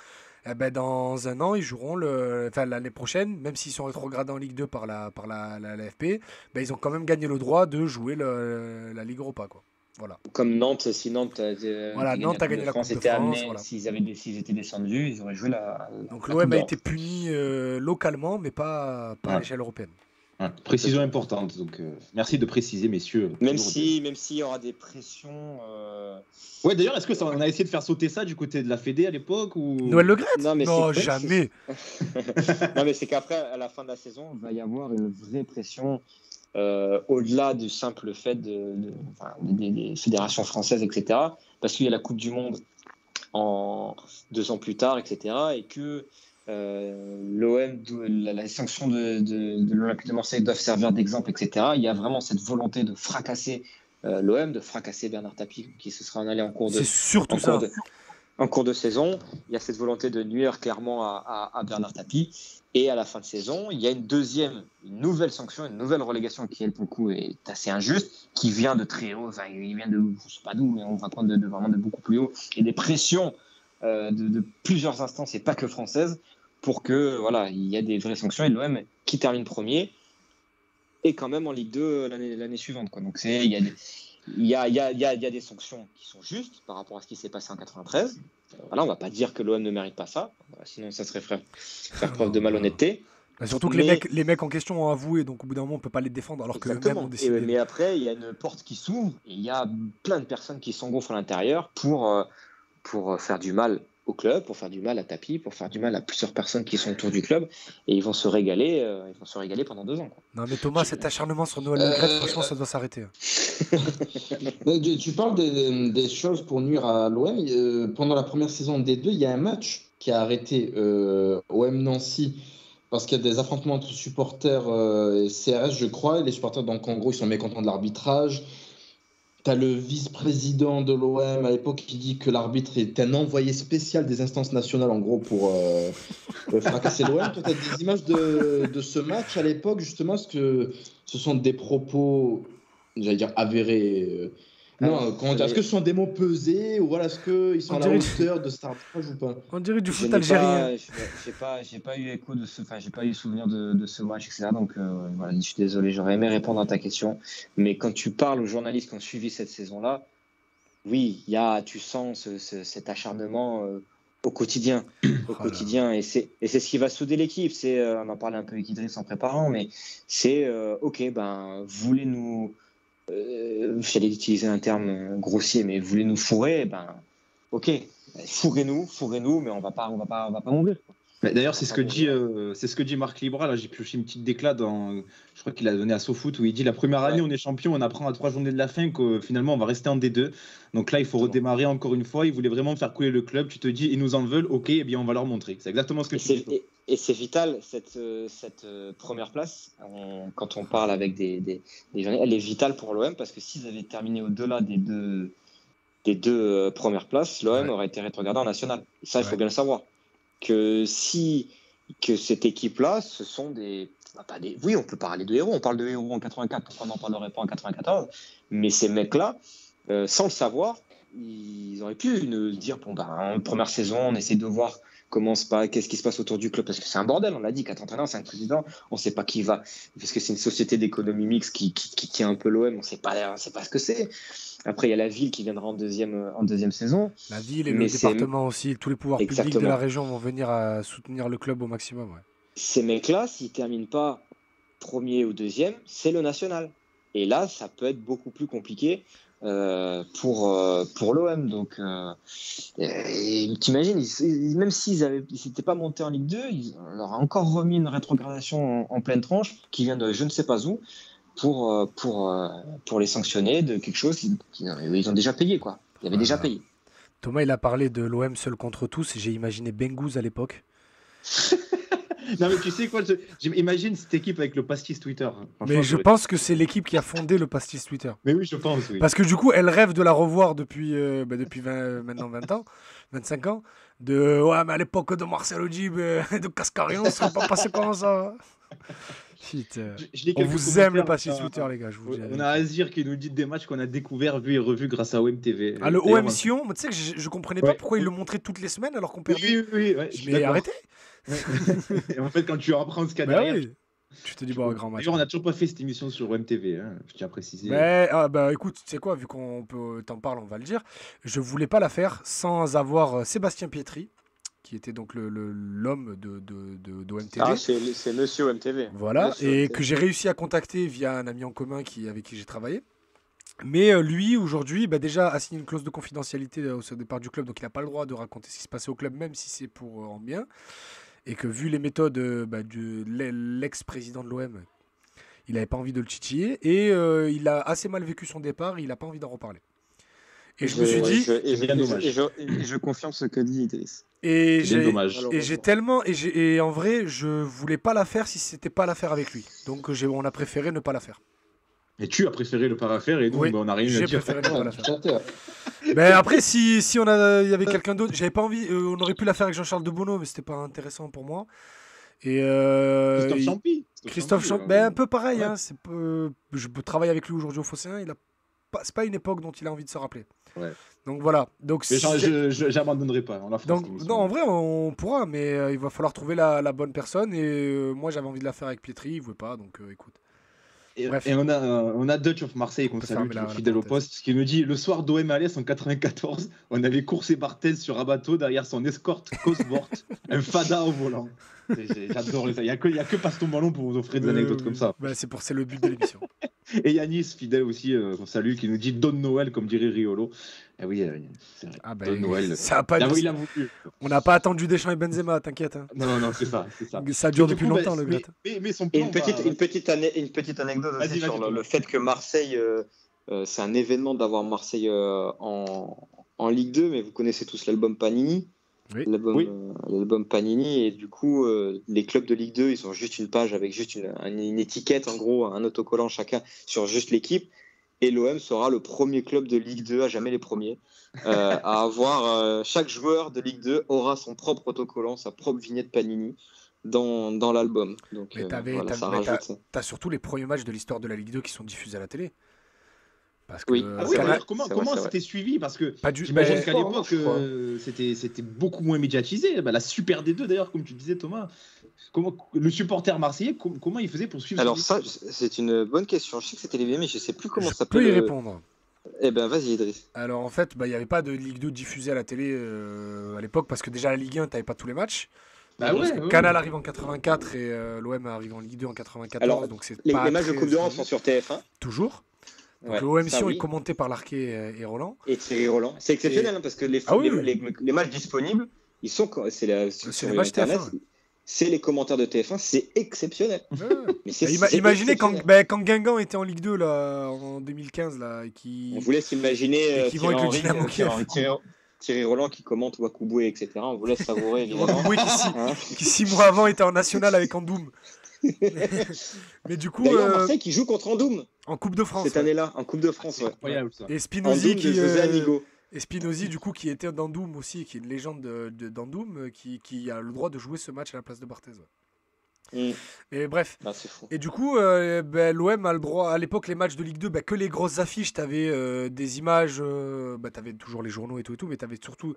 Dans un an, ils joueront l'année prochaine, même s'ils sont rétrogradés en Ligue 2 par la LFP, ils ont quand même gagné le droit de jouer la Ligue Europa, quoi. Voilà. Comme Nantes, si Nantes a gagné la Coupe de France, voilà. S'ils étaient descendus, ils auraient joué la Donc l'OM a été puni localement, mais pas à l'échelle européenne. Ouais, précision importante. Donc merci de préciser, messieurs. Même s'il y aura des pressions. Ouais, d'ailleurs, est-ce que on a essayé de faire sauter ça du côté de la Fédé à l'époque ou... Noël Le Graët ? Non, jamais. Non, mais c'est qu'après, à la fin de la saison, il va y avoir une vraie pression. Au-delà du simple fait des fédérations françaises, etc., parce qu'il y a la Coupe du Monde 2 ans plus tard, etc., et que l'OM, les sanctions de l'Olympique de Marseille doivent servir d'exemple, etc. Il y a vraiment cette volonté de fracasser l'OM, de fracasser Bernard Tapie, qui se sera en allé en cours de... C'est surtout ça. En cours de saison, il y a cette volonté de nuire clairement à Bernard Tapie. Et à la fin de saison, il y a une nouvelle sanction, une nouvelle relégation qui, elle, pour le coup, est assez injuste, qui vient de très haut. Enfin, il vient de, je ne sais pas d'où, mais on va prendre vraiment de beaucoup plus haut. Et des pressions de plusieurs instances, et pas que françaises, pour que voilà, il y ait des vraies sanctions et l'OM qui termine premier et quand même en Ligue 2 l'année suivante, quoi. Donc il y a des sanctions qui sont justes par rapport à ce qui s'est passé en 93. Voilà, on va pas dire que l'OM ne mérite pas ça, sinon ça serait faire preuve de malhonnêteté. Surtout que les mecs en question ont avoué, donc au bout d'un moment on peut pas les défendre alors que eux-mêmes ont décidé. Mais après il y a une porte qui s'ouvre et il y a plein de personnes qui s'engouffrent à l'intérieur pour faire du mal au club, pour faire du mal à Tapi, pour faire du mal à plusieurs personnes qui sont autour du club et ils vont se régaler pendant 2 ans, quoi. Non mais Thomas, cet acharnement sur Noël Le Graët, franchement ça doit s'arrêter. Tu parles des choses pour nuire à l'OM. Pendant la première saison des deux, il y a un match qui a arrêté OM Nancy parce qu'il y a des affrontements entre supporters et CRS, je crois. Et les supporters, donc en gros, ils sont mécontents de l'arbitrage. Tu as le vice-président de l'OM à l'époque qui dit que l'arbitre est un envoyé spécial des instances nationales, en gros, pour fracasser l'OM. Toi, tu as des images de ce match à l'époque, justement, parce que ce sont des propos, j'allais dire, avérés. Est-ce que ce sont des mots pesés ou voilà, est-ce qu'ils sont à la hauteur de cet arbitrage ou pas? On dirait du foot algérien. J'ai pas eu écho de j'ai pas eu souvenir de ce match, etc. Donc voilà, je suis désolé, j'aurais aimé répondre à ta question. Mais quand tu parles aux journalistes qui ont suivi cette saison-là, oui, tu sens cet acharnement au quotidien. Et c'est ce qui va souder l'équipe. On en parlait un peu avec Idriss en préparant, mais c'est ok, voulez nous. J'allais utiliser un terme grossier, mais voulez nous fourrer, ok, fourrez-nous, mais on va pas mourir. D'ailleurs, c'est ce que dit Marc Libra. Là, j'ai pioché une petite déclat je crois qu'il a donné à SoFoot où il dit la première année on est champion, on apprend à 3 journées de la fin que finalement on va rester en D2. Donc là, il faut redémarrer encore une fois. Ils voulaient vraiment faire couler le club. Tu te dis, ils nous en veulent, ok, eh bien on va leur montrer. C'est exactement ce que tu dis. Et c'est vital cette première place. Quand on parle avec des gens, elle est vitale pour l'OM parce que s'ils avaient terminé au-delà des deux premières places, l'OM aurait été rétrogradé en national. Et ça, il faut bien le savoir. Que cette équipe-là, ce sont oui, on peut parler de héros. On parle de héros en 84, pourquoi on n'en parlerait pas en 94? Mais ces mecs-là, sans le savoir, ils auraient pu nous dire en première saison, on essaie de voir qu'est-ce qui se passe autour du club, parce que c'est un bordel, on l'a dit, 4 entraîneurs, 5 présidents, on ne sait pas qui va, parce que c'est une société d'économie mixte qui tient un peu l'OM, on ne sait pas ce que c'est. Après, il y a la ville qui viendra en deuxième saison. La ville et le département aussi, tous les pouvoirs publics de la région vont venir à soutenir le club au maximum. Ouais. Ces mecs-là, s'ils ne terminent pas premier ou deuxième, c'est le national. Et là, ça peut être beaucoup plus compliqué pour l'OM. Donc, t'imagines, même s'ils n'étaient pas montés en Ligue 2, on leur a encore remis une rétrogradation en pleine tranche qui vient de je ne sais pas où pour les sanctionner de quelque chose qu'ils ont déjà payé, quoi. Ils avaient déjà payé. Thomas, il a parlé de l'OM seul contre tous et j'ai imaginé Bengouz à l'époque. Non mais tu sais quoi, j'imagine cette équipe avec le pastis Twitter. Mais je pense que c'est l'équipe qui a fondé le pastis Twitter. Mais oui, je pense, oui. Parce que du coup, elle rêve de la revoir depuis maintenant 20 ans, 25 ans. Ouais, mais à l'époque de Marcelo Dib et de Cascarion, ça ne serait pas passé comme ça. Shit. On vous aime le pastis Twitter, les gars. On a Azir qui nous dit des matchs qu'on a découvers, vus et revus grâce à OM TV. Ah, le OM Sion, tu sais que je comprenais pas pourquoi ils le montraient toutes les semaines alors qu'on perdait. Oui, mais arrêtez. Et en fait, quand tu apprends ce qu'il y a derrière, tu te dis, bon, grand match. D'ailleurs, on n'a toujours pas fait cette émission sur OMTV, je tiens à préciser. Mais écoute, tu sais quoi, vu qu'on t'en parle, on va le dire. Je voulais pas la faire sans avoir Sébastien Pietri, qui était donc l'homme de OMTV. Ah, c'est monsieur OMTV. Voilà, monsieur et OMTV. Que j'ai réussi à contacter via un ami en commun avec qui j'ai travaillé. Mais lui, aujourd'hui, déjà, a signé une clause de confidentialité au départ du club, donc il n'a pas le droit de raconter ce qui se passait au club, même si c'est pour en bien. Et que vu les méthodes de l'ex-président de l'OM, il n'avait pas envie de le titiller. Et il a assez mal vécu son départ, il n'a pas envie d'en reparler. Et je me suis dit... je confirme ce que dit Idriss. Et en vrai, je voulais pas la faire si c'était pas la faire avec lui. Donc on a préféré ne pas la faire. Et tu as préféré le pas la faire et nous, on n'a rien à dire. J'ai préféré ne pas la faire. Mais après, si il y avait quelqu'un d'autre, j'avais pas envie. On aurait pu la faire avec Jean-Charles Debono, mais c'était pas intéressant pour moi. Et Christophe Champy. Un peu pareil. Ouais. Je travaille avec lui aujourd'hui au Phocéen. Il a pas une époque dont il a envie de se rappeler. Ouais. Donc voilà. Donc, j'abandonnerai pas. Non, en vrai, on pourra, mais il va falloir trouver la bonne personne. Et moi, j'avais envie de la faire avec Pietri, il ne voulait pas, donc écoute. Et on a Dutch of Marseille qu'on salue, qui est fidèle au poste, qui nous dit le soir d'OM Alès en 94, on avait coursé Barthez sur un bateau derrière son escorte Cosworth, un fada au volant. J'adore ça. Il y a que Passe ton ballon pour vous offrir des anecdotes comme ça. Bah, c'est le but de l'émission. Et Yanis, fidèle aussi, qu'on salue, qui nous dit Don Noël, comme dirait Riolo. Eh oui, c'est vrai. Don Noël. Ça a pas il a voulu. On n'a pas attendu Deschamps et Benzema, t'inquiète. Hein. Non, c'est ça. Ça dure depuis longtemps, le gars. Mais son plan, une petite anecdote aussi sur le fait que Marseille, c'est un événement d'avoir Marseille en Ligue 2, mais vous connaissez tous l'album Panini. Oui. L'album Panini, et du coup les clubs de Ligue 2 ils ont juste une page avec juste une étiquette, en gros un autocollant chacun sur juste l'équipe, et l'OM sera le premier club de Ligue 2, à jamais les premiers, à avoir chaque joueur de Ligue 2 aura son propre autocollant, sa propre vignette Panini dans l'album. Donc t'as surtout les premiers matchs de l'histoire de la Ligue 2 qui sont diffusés à la télé. Parce que comment c'était suivi, parce que j'imagine qu'à l'époque c'était beaucoup moins médiatisé. La Super D2 d'ailleurs, comme tu disais Thomas, le supporter marseillais comment il faisait pour suivre? Alors ça c'est une bonne question. Je sais que c'était télévisé, mais je sais plus comment ça peut. Je peux y répondre. Eh ben vas-y Idriss. Alors en fait il n'y avait pas de Ligue 2 diffusée à la télé à l'époque, parce que déjà la Ligue 1 t'avais pas tous les matchs. Canal arrive en 84 et l'OM arrive en Ligue 2 en 94. Alors, donc c'est les matchs de Coupe d'Europe sont sur TF1. Toujours. Donc l'OM Sion est commenté par Larquet et Roland. Et Thierry Roland. C'est exceptionnel parce que les matchs disponibles, ils sont sur les matchs Internet. TF1. C'est les commentaires de TF1, c'est exceptionnel. Mais imaginez quand Guingamp était en Ligue 2 là, en 2015 là, on vous laisse imaginer Thierry Roland qui commente Wakouboué, etc. On vous laisse savourer évidemment. Wakouboué qui 6 mois avant était en national avec Andoum. Mais du coup, d'ailleurs, Marseille qui joue contre Andoum en Coupe de France cette année-là, en Coupe de France. C'est incroyable ça. Et Spinozzi du coup qui était d'Andoum aussi, qui est une légende d'Andoum, qui a le droit de jouer ce match à la place de Barthez. Et bref. C'est fou. Et du coup, l'OM a le droit à l'époque les matchs de Ligue 2, que les grosses affiches, t'avais des images, t'avais toujours les journaux et tout, mais t'avais surtout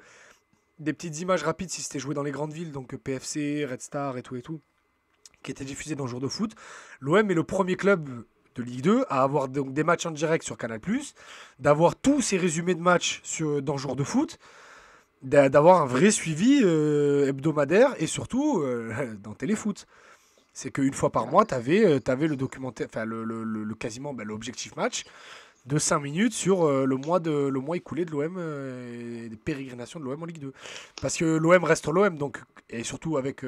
des petites images rapides si c'était joué dans les grandes villes, donc PFC, Red Star et tout, qui étaient diffusés dans Jour de foot. L'OM est le premier club de Ligue 2 à avoir donc des matchs en direct sur Canal+, d'avoir tous ces résumés de matchs dans Jour de foot, d'avoir un vrai suivi hebdomadaire et surtout dans Téléfoot. C'est qu'une fois par mois, tu avais le documentaire, enfin quasiment l'objectif match de 5 minutes sur le mois écoulé de l'OM et des pérégrinations de l'OM en Ligue 2. Parce que l'OM reste l'OM, donc, et surtout avec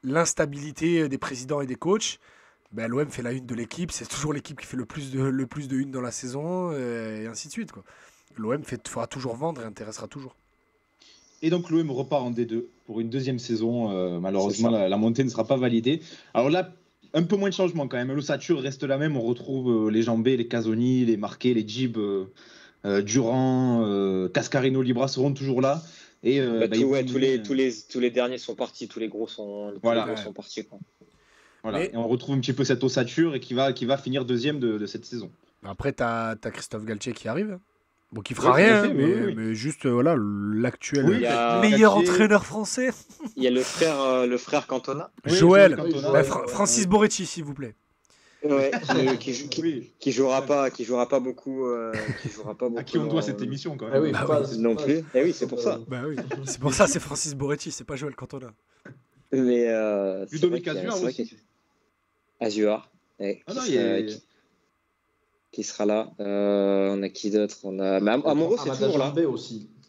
l'instabilité des présidents et des coachs, l'OM fait la une de l'équipe, c'est toujours l'équipe qui fait le plus de une dans la saison, et ainsi de suite, quoi. L'OM fera toujours vendre et intéressera toujours. Et donc l'OM repart en D2 pour une deuxième saison. Malheureusement, la montée ne sera pas validée. Alors là, un peu moins de changement quand même. L'ossature reste la même. On retrouve les Jambé, les Casoni, les Marquet, les Djib, Durand, Cascarino, Libra seront toujours là. Et tous les derniers sont partis, tous les gros sont partis. Quoi. Voilà. Et on retrouve un petit peu cette ossature et qui va finir deuxième de cette saison. Après, t'as Christophe Galtier qui arrive. Bon, qui fera rien, mais juste l'actuel meilleur entraîneur français. Il y a le frère Cantona. Joël. Francis Boretti, s'il vous plaît. Ouais, qui jouera pas beaucoup. À qui on doit cette émission quand même. Non plus. Et oui, c'est pour ça. C'est pour ça, c'est Francis Boretti, c'est pas Joël Cantona. Mais Ludovic Azuar aussi. Azuar. Qui sera là. On a qui d'autre? On a Amoro, c'est toujours là.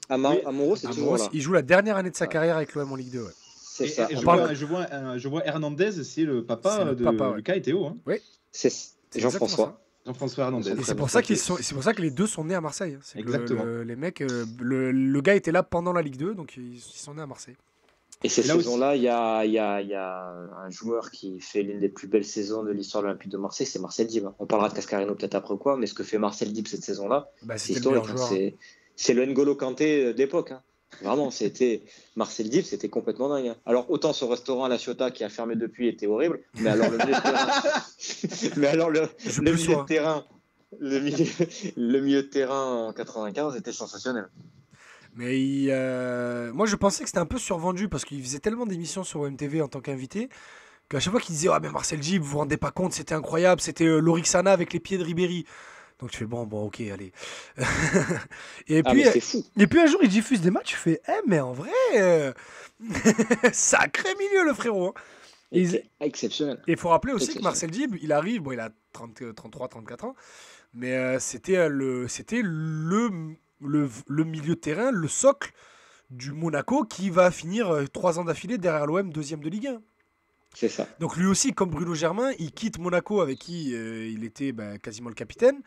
Amoro, c'est toujours là. Il joue la dernière année de sa carrière avec l'OM en Ligue 2. Ouais. C'est ça. Je vois Hernandez, c'est le papa de Lucas et Théo. Hein. Oui. C'est Jean-François. Jean-François Hernandez. Et c'est pour ça que les deux sont nés à Marseille. Exactement. Les mecs, le gars était là pendant la Ligue 2, donc ils sont nés à Marseille. Et cette saison-là, il y a un joueur qui fait l'une des plus belles saisons de l'histoire de l'Olympique de Marseille, c'est Marcel Dib. On parlera de Cascarino peut-être après quoi, mais ce que fait Marcel Dib cette saison-là, c'est historique. C'est le N'Golo Kanté d'époque. Hein. Vraiment, Marcel Dib, c'était complètement dingue. Hein. Alors, autant ce restaurant à La Ciotat qui a fermé depuis était horrible, mais alors le milieu de terrain... Le milieu de terrain en 95 était sensationnel. Mais moi, je pensais que c'était un peu survendu parce qu'il faisait tellement d'émissions sur OMTV en tant qu'invité qu'à chaque fois qu'il disait mais Marcel Djibb, vous vous rendez pas compte, c'était incroyable, c'était Lorixana avec les pieds de Ribéry. Donc tu fais bon, ok, allez. et puis, mais c'est fou. Et puis un jour, il diffuse des matchs, je fais mais en vrai, sacré milieu le frérot. Exceptionnel. Et il faut rappeler aussi que Marcel Djibb, il arrive, il a 33, 34 ans, mais c'était le milieu de terrain, le socle du Monaco qui va finir 3 ans d'affilée derrière l'OM, deuxième de Ligue 1. C'est ça. Donc lui aussi, comme Bruno Germain, il quitte Monaco avec qui il était quasiment le capitaine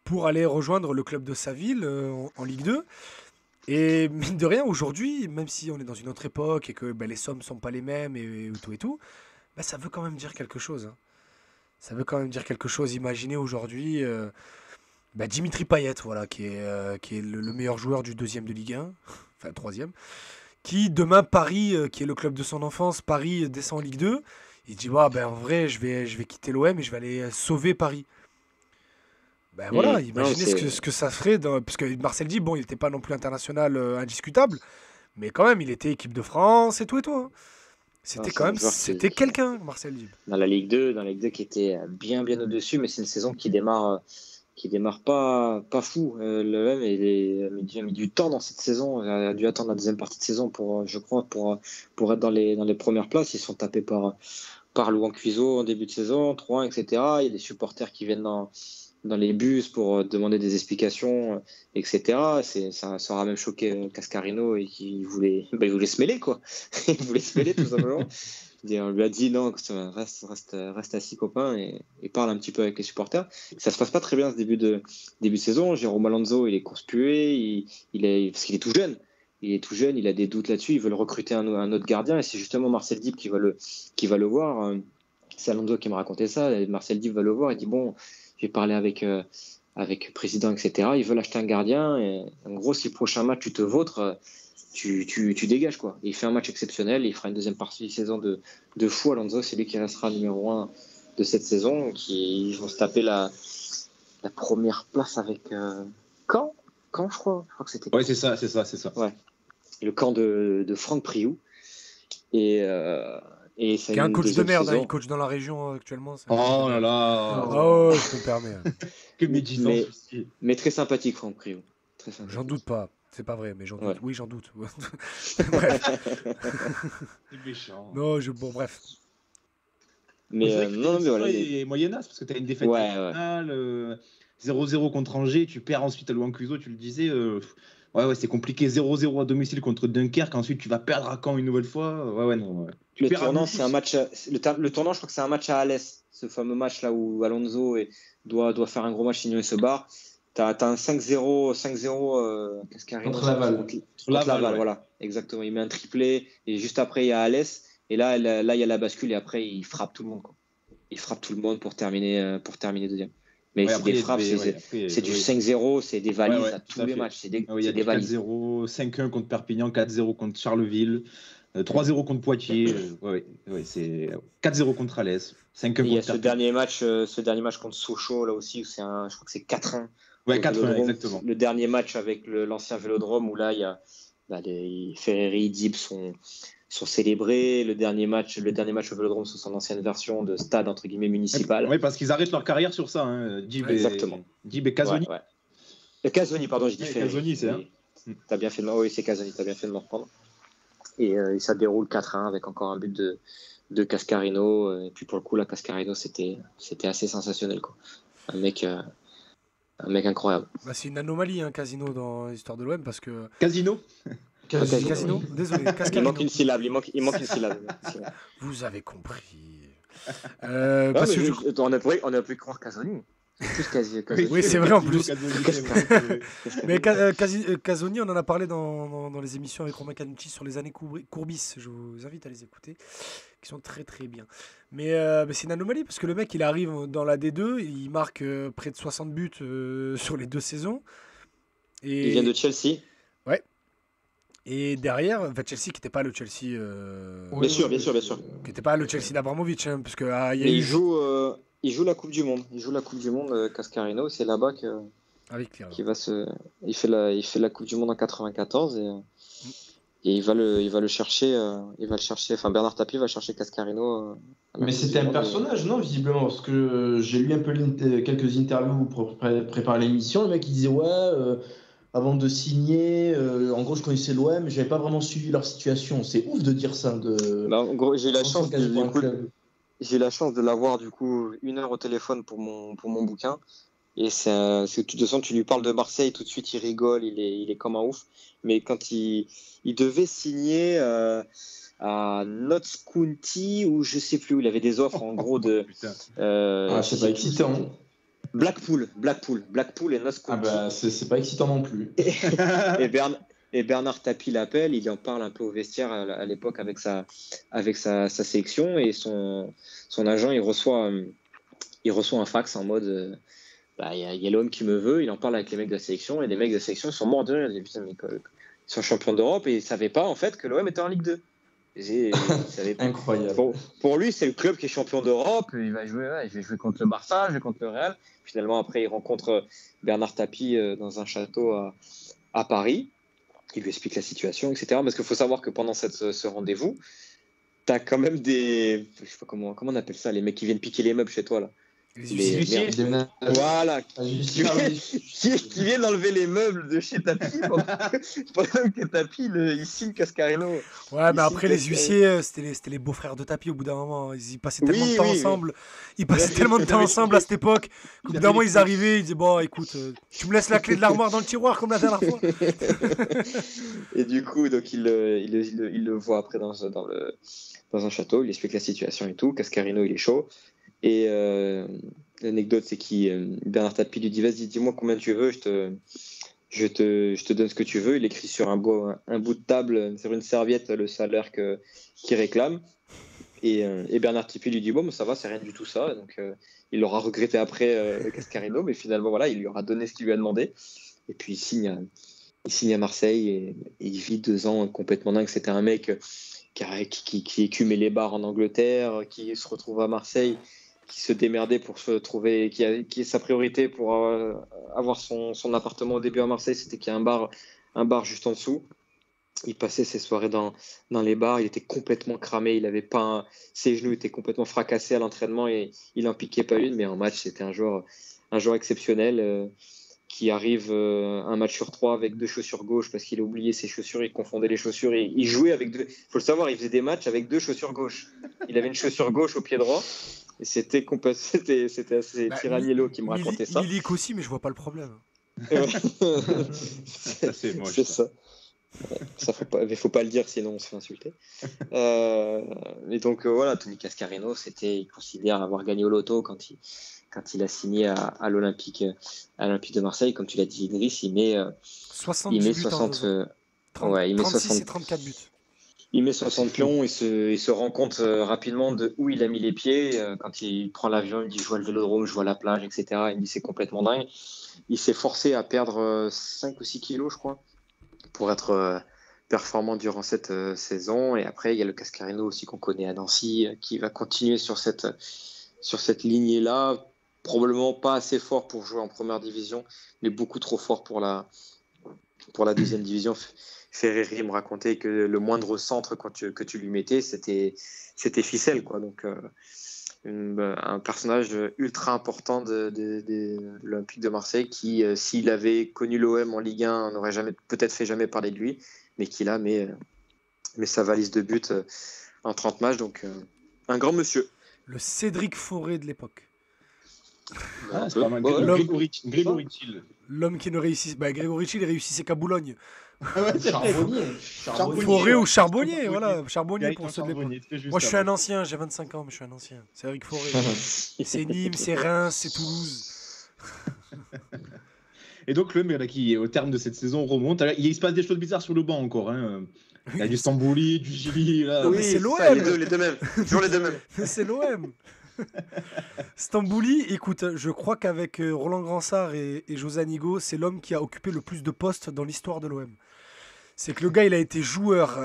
pour aller rejoindre le club de sa ville en Ligue 2. Et mine de rien, aujourd'hui, même si on est dans une autre époque et que les sommes ne sont pas les mêmes et tout, ça veut quand même dire quelque chose. Hein. Ça veut quand même dire quelque chose. Imaginez aujourd'hui Dimitri Payet, voilà, qui est le meilleur joueur du deuxième de Ligue 1, enfin troisième, qui demain Paris, qui est le club de son enfance, Paris descend en Ligue 2, il dit en vrai je vais quitter l'OM et je vais aller sauver Paris. Voilà, imaginez ce que ça ferait, parce que Marcel Djibb, il n'était pas non plus international indiscutable, mais quand même il était équipe de France et tout. Hein. C'était quelqu'un, Marcel Djibb. Dans la Ligue 2, qui était bien au-dessus, mais c'est une saison qui démarre pas fou. L'OM a mis du temps dans cette saison. Il a dû attendre la deuxième partie de saison pour être dans les premières places. Ils sont tapés par Louan Cuiseau en début de saison, 3-1, etc. Il y a des supporters qui viennent dans les bus pour demander des explications, etc. Ça aura même choqué Cascarino et qui voulait se mêler, quoi. Il voulait se mêler, tout simplement. Et on lui a dit non, reste assis, copain, et parle un petit peu avec les supporters. Ça se passe pas très bien ce début de saison. Jérôme Alonso, il est conspué, parce qu'il est tout jeune. Il a des doutes là-dessus. Il veut le recruter un autre gardien, et c'est justement Marcel Djibb qui va le voir. C'est Alonso qui m'a raconté ça. Marcel Djibb va le voir et dit bon, j'ai parlé avec le président, etc. Ils veulent acheter un gardien. Et en gros, si le prochain match tu te vautres, tu dégages, quoi. Et il fait un match exceptionnel. Il fera une deuxième partie de saison de fou. Alonso, c'est lui qui restera numéro 1 de cette saison. Ils vont se taper la première place avec Caen, je crois que c'était. Ouais, c'est ça. Ouais. Le camp de Franck Priou. Et qui est un coach de merde, il coach dans la région actuellement. Oh là là. Oh, je me permets. Que médisance. Mais très sympathique, Franck Priou. J'en doute pas. C'est pas vrai, mais j'en doute. Ouais. Oui, j'en doute. C'est méchant. Non, bref. Mais non, mais voilà. C'est moyennasse, parce que tu as une défaite finale, 0-0 contre Angers, tu perds ensuite à Louan Cuiseau, tu le disais. Ouais, c'est compliqué. 0-0 à domicile contre Dunkerque, ensuite tu vas perdre à Caen une nouvelle fois. Non. Le tournant, c'est un match. Le tournant, je crois que c'est un match à Alès, ce fameux match là où Alonso doit faire un gros match, sinon il se barre. T'as un 5-0 contre Laval. Laval, voilà, exactement. Il met un triplé et juste après il y a Alès, et là il y a la bascule, et après il frappe tout le monde, quoi. Il frappe tout le monde pour terminer deuxième. Mais c'est des frappes, c'est du 5-0, c'est des valises à tous les matchs. Il y a des valises. 4-0, 5-1 contre Perpignan, 4-0 contre Charleville, 3-0 contre Poitiers, c'est 4-0 contre Alès, 5-1 contre Il y a ce dernier match contre Sochaux, là aussi, je crois que c'est 4-1. Ouais, 4-1, exactement. Le dernier match avec l'ancien Vélodrome, où là, il y a les Ferreri, Djibb sont célébrés. Le dernier match au Vélodrome sous son ancienne version de stade entre guillemets municipal. Oui, parce qu'ils arrêtent leur carrière sur ça. Djibb et Casoni. Casoni, pardon, je dis Ferreri. Casoni, c'est T'as bien fait oui, c'est Casoni, t'as bien fait de me reprendre. Et ça déroule 4-1 avec encore un but de Cascarino. Et puis pour le coup, là, Cascarino, c'était assez sensationnel, quoi. Un mec incroyable. C'est une anomalie, Casino, dans l'histoire de l'OM, parce que. Casino. Désolé. Il manque une syllabe. Vous avez compris. On a pu croire Casoni. Oui, c'est vrai en plus. Mais Casoni, on en a parlé dans les émissions avec Romain Canucci sur les années Courbis. Je vous invite à les écouter, qui sont très très bien. Mais c'est une anomalie parce que le mec, il arrive dans la D2, il marque près de 60 buts sur les 2 saisons. Il vient de Chelsea. Ouais. Et derrière, Chelsea qui n'était pas le Chelsea. Bien sûr. Qui n'était pas le Chelsea d'Abramovich, parce que il joue. Il joue la Coupe du Monde. Cascarino. C'est là-bas qu'il va il fait la Coupe du Monde en 94 et il va le chercher. Enfin, Bernard Tapie va chercher Cascarino. Mais c'était un personnage, non, visiblement, parce que j'ai lu un peu quelques interviews pour préparer l'émission. Le mec, il disait avant de signer, en gros, je connaissais l'OM, mais j'avais pas vraiment suivi leur situation. C'est ouf de dire ça. En gros, j'ai eu la chance de l'avoir du coup 1 heure au téléphone pour mon bouquin. Et de toute façon, tu lui parles de Marseille, tout de suite il rigole, il est comme un ouf. Mais quand il devait signer à Notts County ou je sais plus où, il avait des offres en gros de. C'est pas excitant. Blackpool et Notts County. Ah bah c'est pas excitant non plus. Et Bernard Tapie l'appelle, il en parle un peu au vestiaire à l'époque avec sa sélection et son agent il reçoit un fax en mode il y a l'homme qui me veut, il en parle avec les mecs de la sélection et les mecs de la sélection sont morts de rire, ils disent putain mais ils sont champions d'Europe et ils savaient pas en fait que l'OM était en Ligue 2. Incroyable. Pour lui, c'est le club qui est champion d'Europe. Il va jouer, je vais jouer contre le Barça, je vais contre le Real. Finalement, après, il rencontre Bernard Tapie dans un château à Paris. Il lui explique la situation, etc. Parce qu'il faut savoir que pendant ce rendez-vous, tu as quand même je sais pas comment on appelle ça, les mecs qui viennent piquer les meubles chez toi là. Les huissiers. Voilà, qui viennent enlever les meubles de chez Tapie pendant que Tapie il signe Cascarino. Ouais, mais après les huissiers, c'était les beaux-frères de Tapie au bout d'un moment. Ils passaient tellement de temps ensemble. Ils passaient tellement de temps ensemble à cette époque qu'au bout d'un moment ils arrivaient, ils disaient bon écoute, tu me laisses la clé de l'armoire dans le tiroir comme la dernière fois. Et du coup, donc il le voit après dans un château, il explique la situation et tout. Cascarino il est chaud. Et l'anecdote, c'est Bernard Tapie lui dit vas-y, dis-moi combien tu veux, je te donne ce que tu veux. Il écrit sur un bout de table, sur une serviette, le salaire qu'il réclame. Et Bernard Tapie lui dit bon, mais ça va, c'est rien du tout ça. Donc il l'aura regretté après Cascarino, mais finalement, voilà, il lui aura donné ce qu'il lui a demandé. Et puis il signe à Marseille et il vit 2 ans complètement dingue. C'était un mec qui écumait les bars en Angleterre, qui se retrouve à Marseille, qui se démerdait pour se trouver, qui est sa priorité pour avoir son appartement au début à Marseille, c'était qu'il y a un bar juste en dessous. Il passait ses soirées dans les bars, il était complètement cramé, ses genoux étaient complètement fracassés à l'entraînement et il n'en piquait pas une, mais en match, c'était un joueur exceptionnel qui arrive un match sur 3 avec 2 chaussures gauche parce qu'il a oublié ses chaussures, il confondait les chaussures et il jouait avec 2. Il faut le savoir, il faisait des matchs avec 2 chaussures gauche. Il avait une chaussure gauche au pied droit. Et c'était assez Tiraniello qui me racontait ça. Milik aussi, mais je vois pas le problème. C'est moche. C'est ça. Faut pas le dire, sinon on se fait insulter. Et donc voilà, Tony Cascarino, il considère avoir gagné au loto quand il a signé à l'Olympique de Marseille. Comme tu l'as dit, Idriss, il met 60 buts 60. Il met 36 et 34 buts. Il met 60 pions et se rend compte rapidement de où il a mis les pieds. Quand il prend l'avion, il dit je vois le vélodrome, je vois la plage, etc. Il dit c'est complètement dingue. Il s'est forcé à perdre 5 ou 6 kilos, je crois, pour être performant durant cette saison. Et après, il y a le Cascarino aussi qu'on connaît à Nancy, qui va continuer sur cette lignée-là. Probablement pas assez fort pour jouer en première division, mais beaucoup trop fort pour la deuxième division. Ferreri me racontait que le moindre centre que tu lui mettais, c'était ficelle, quoi. Donc un personnage ultra important de l'Olympique de Marseille qui, s'il avait connu l'OM en Ligue 1, n'aurait peut-être fait jamais parler de lui, mais qui là met sa valise de buts en 30 matchs. Donc un grand monsieur. Le Cédric Fauré de l'époque. C'est pas mal. Grégory Thiel. L'homme qui ne réussit. Grégory Thiel, il réussissait qu'à Boulogne. Charbonnier. Fauré ou Charbonnier, voilà. Charbonnier pour ceux de l'époque. Moi, je suis un avant. ancien, j'ai 25 ans, mais je suis un ancien. C'est Eric Fauré. C'est Nîmes, c'est Reims, c'est Toulouse. Et donc, le mec qui, au terme de cette saison, remonte. Il se passe des choses bizarres sur le banc encore. Hein. Il y a du Stambouli, du Gili. Là. Oui, c'est l'OM. Les deux mêmes. Toujours les deux mêmes. C'est l'OM. Stambouli, écoute, je crois qu'avec Roland Gransart et José Anigo, c'est l'homme qui a occupé le plus de postes dans l'histoire de l'OM. c'est que le gars, il a été joueur,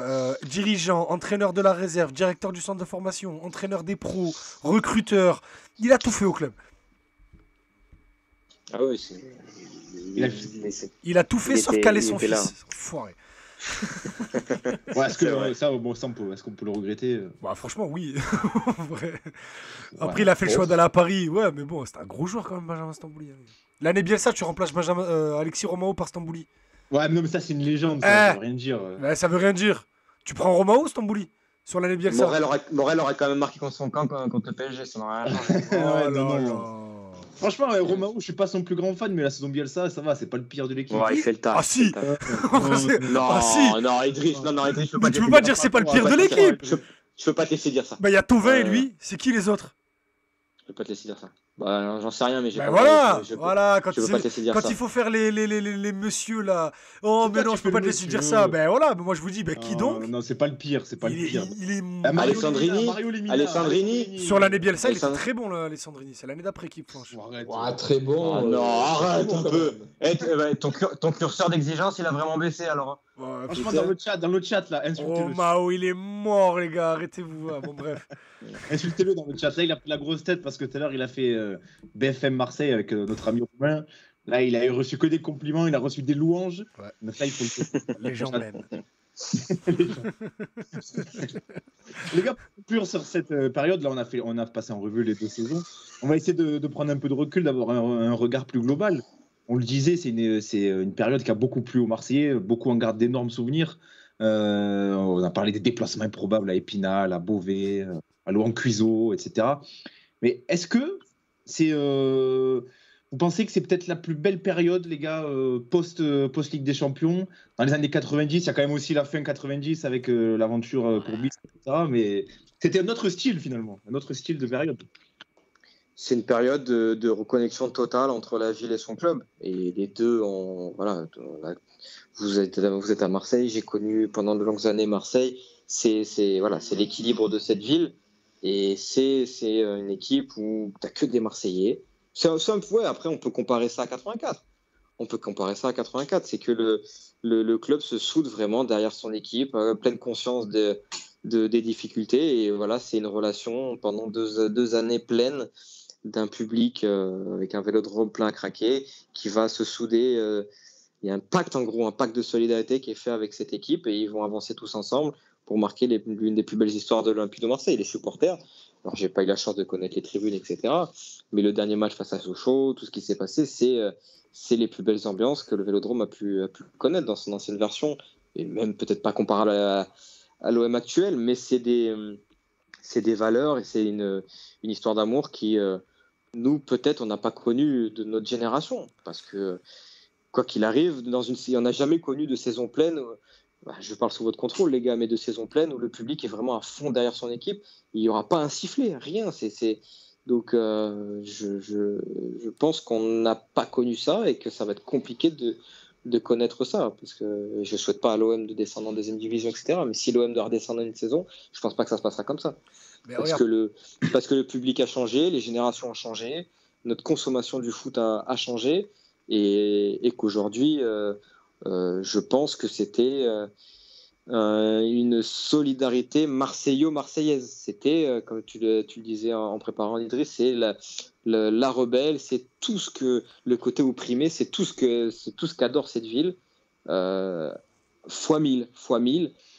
dirigeant, entraîneur de la réserve, directeur du centre de formation, entraîneur des pros, recruteur. Il a tout fait au club. Ah oui, il a tout fait sauf caler son fils. Foiré. Ouais, est-ce qu'on peut le regretter Bah, franchement, oui. Après, il a fait le choix d'aller à Paris. Ouais, mais bon, c'est un gros joueur quand même, Benjamin Stambouli. L'année Bielsa, tu remplaces Alexis Romao par Stambouli. Ouais, mais ça, c'est une légende. Ça veut rien dire. Ouais, ça veut rien dire. Tu prends Romao ou Stambouli sur l'année Bielsa? Morel aurait quand même marqué contre son camp contre le PSG. Ça n'aurait rien changé. Non. Franchement, Romao, je suis pas son plus grand fan, mais la saison Bielsa, ça va, c'est pas le pire de l'équipe. Ouais, il fait le taf. Ah si. Non, Idriss, je peux pas. Tu peux pas dire que c'est pas le pire de l'équipe. Je peux pas te laisser dire ça. Bah, il y a Thauvin et lui. C'est qui les autres? Je peux pas te laisser dire ça. Bah, j'en sais rien, mais j'ai pas. Voilà, quand il faut faire les messieurs là. Oh, mais non, je peux pas te laisser dire ça. Ben voilà, mais moi je vous dis, qui donc? Non, c'est pas le pire, c'est pas le pire. Il est Alessandrini. Sur l'année Bielsa, il était très bon, là, Alessandrini. C'est l'année d'après qu'il planche. Très bon. Non, arrête un peu. Ton curseur d'exigence, il a vraiment baissé alors. Franchement, dans le chat là, insultez-le. Oh, Mao, il est mort, les gars, arrêtez-vous. Bon, bref. Insultez-le dans le chat. Là, il a pris la grosse tête parce que tout à l'heure, il a fait BFM Marseille avec notre ami Romain. Là, il a reçu que des compliments, il a reçu des louanges. Ouais. Donc là, il faut les gens l'aiment. Les gars, pour conclure sur cette période, là, on a passé en revue les 2 saisons. On va essayer de prendre un peu de recul, d'avoir un regard plus global. On le disait, c'est une période qui a beaucoup plu aux Marseillais, beaucoup en gardent d'énormes souvenirs. On a parlé des déplacements improbables à Épinal, à Beauvais, à Louan-Cuiseaux, etc. Mais est-ce que vous pensez que c'est peut-être la plus belle période, les gars, post-Ligue des Champions? Dans les années 90, il y a quand même aussi la fin 90 avec l'aventure Courbis, etc. Mais c'était un autre style, finalement, un autre style de période. C'est une période de reconnexion totale entre la ville et son club. Et les deux, vous êtes à Marseille, j'ai connu pendant de longues années Marseille. C'est l'équilibre de cette ville. Et c'est une équipe où tu n'as que des Marseillais. Après, on peut comparer ça à 84. C'est que le club se soude vraiment derrière son équipe, pleine conscience des difficultés. Et voilà, c'est une relation pendant deux années pleines d'un public avec un vélodrome plein à craquer qui va se souder. Il y a un pacte de solidarité qui est fait avec cette équipe et ils vont avancer tous ensemble pour marquer l'une des plus belles histoires de l'Olympique de Marseille. Les supporters, alors j'ai pas eu la chance de connaître les tribunes, etc. Mais le dernier match face à Sochaux, tout ce qui s'est passé, c'est les plus belles ambiances que le vélodrome a pu connaître dans son ancienne version, et même peut-être pas comparable à l'OM actuel, mais c'est des valeurs et c'est une histoire d'amour qui, nous, peut-être, on n'a pas connu de notre génération. Parce que, quoi qu'il arrive, on n'a jamais connu de saison pleine. Je parle sous votre contrôle, les gars, mais de saison pleine où le public est vraiment à fond derrière son équipe. Il n'y aura pas un sifflet, rien. Donc, je pense qu'on n'a pas connu ça et que ça va être compliqué de connaître ça, parce que je ne souhaite pas à l'OM de descendre en deuxième division, etc. Mais si l'OM doit redescendre une saison, je ne pense pas que ça se passera comme ça. Parce que le public a changé, les générations ont changé, notre consommation du foot a changé, et qu'aujourd'hui, je pense que c'était une solidarité marseillo-marseillaise. C'était, comme tu le disais en préparant Idriss, c'est la rebelle, c'est tout ce que le côté opprimé, c'est tout ce qu'adore cette ville, fois 1000,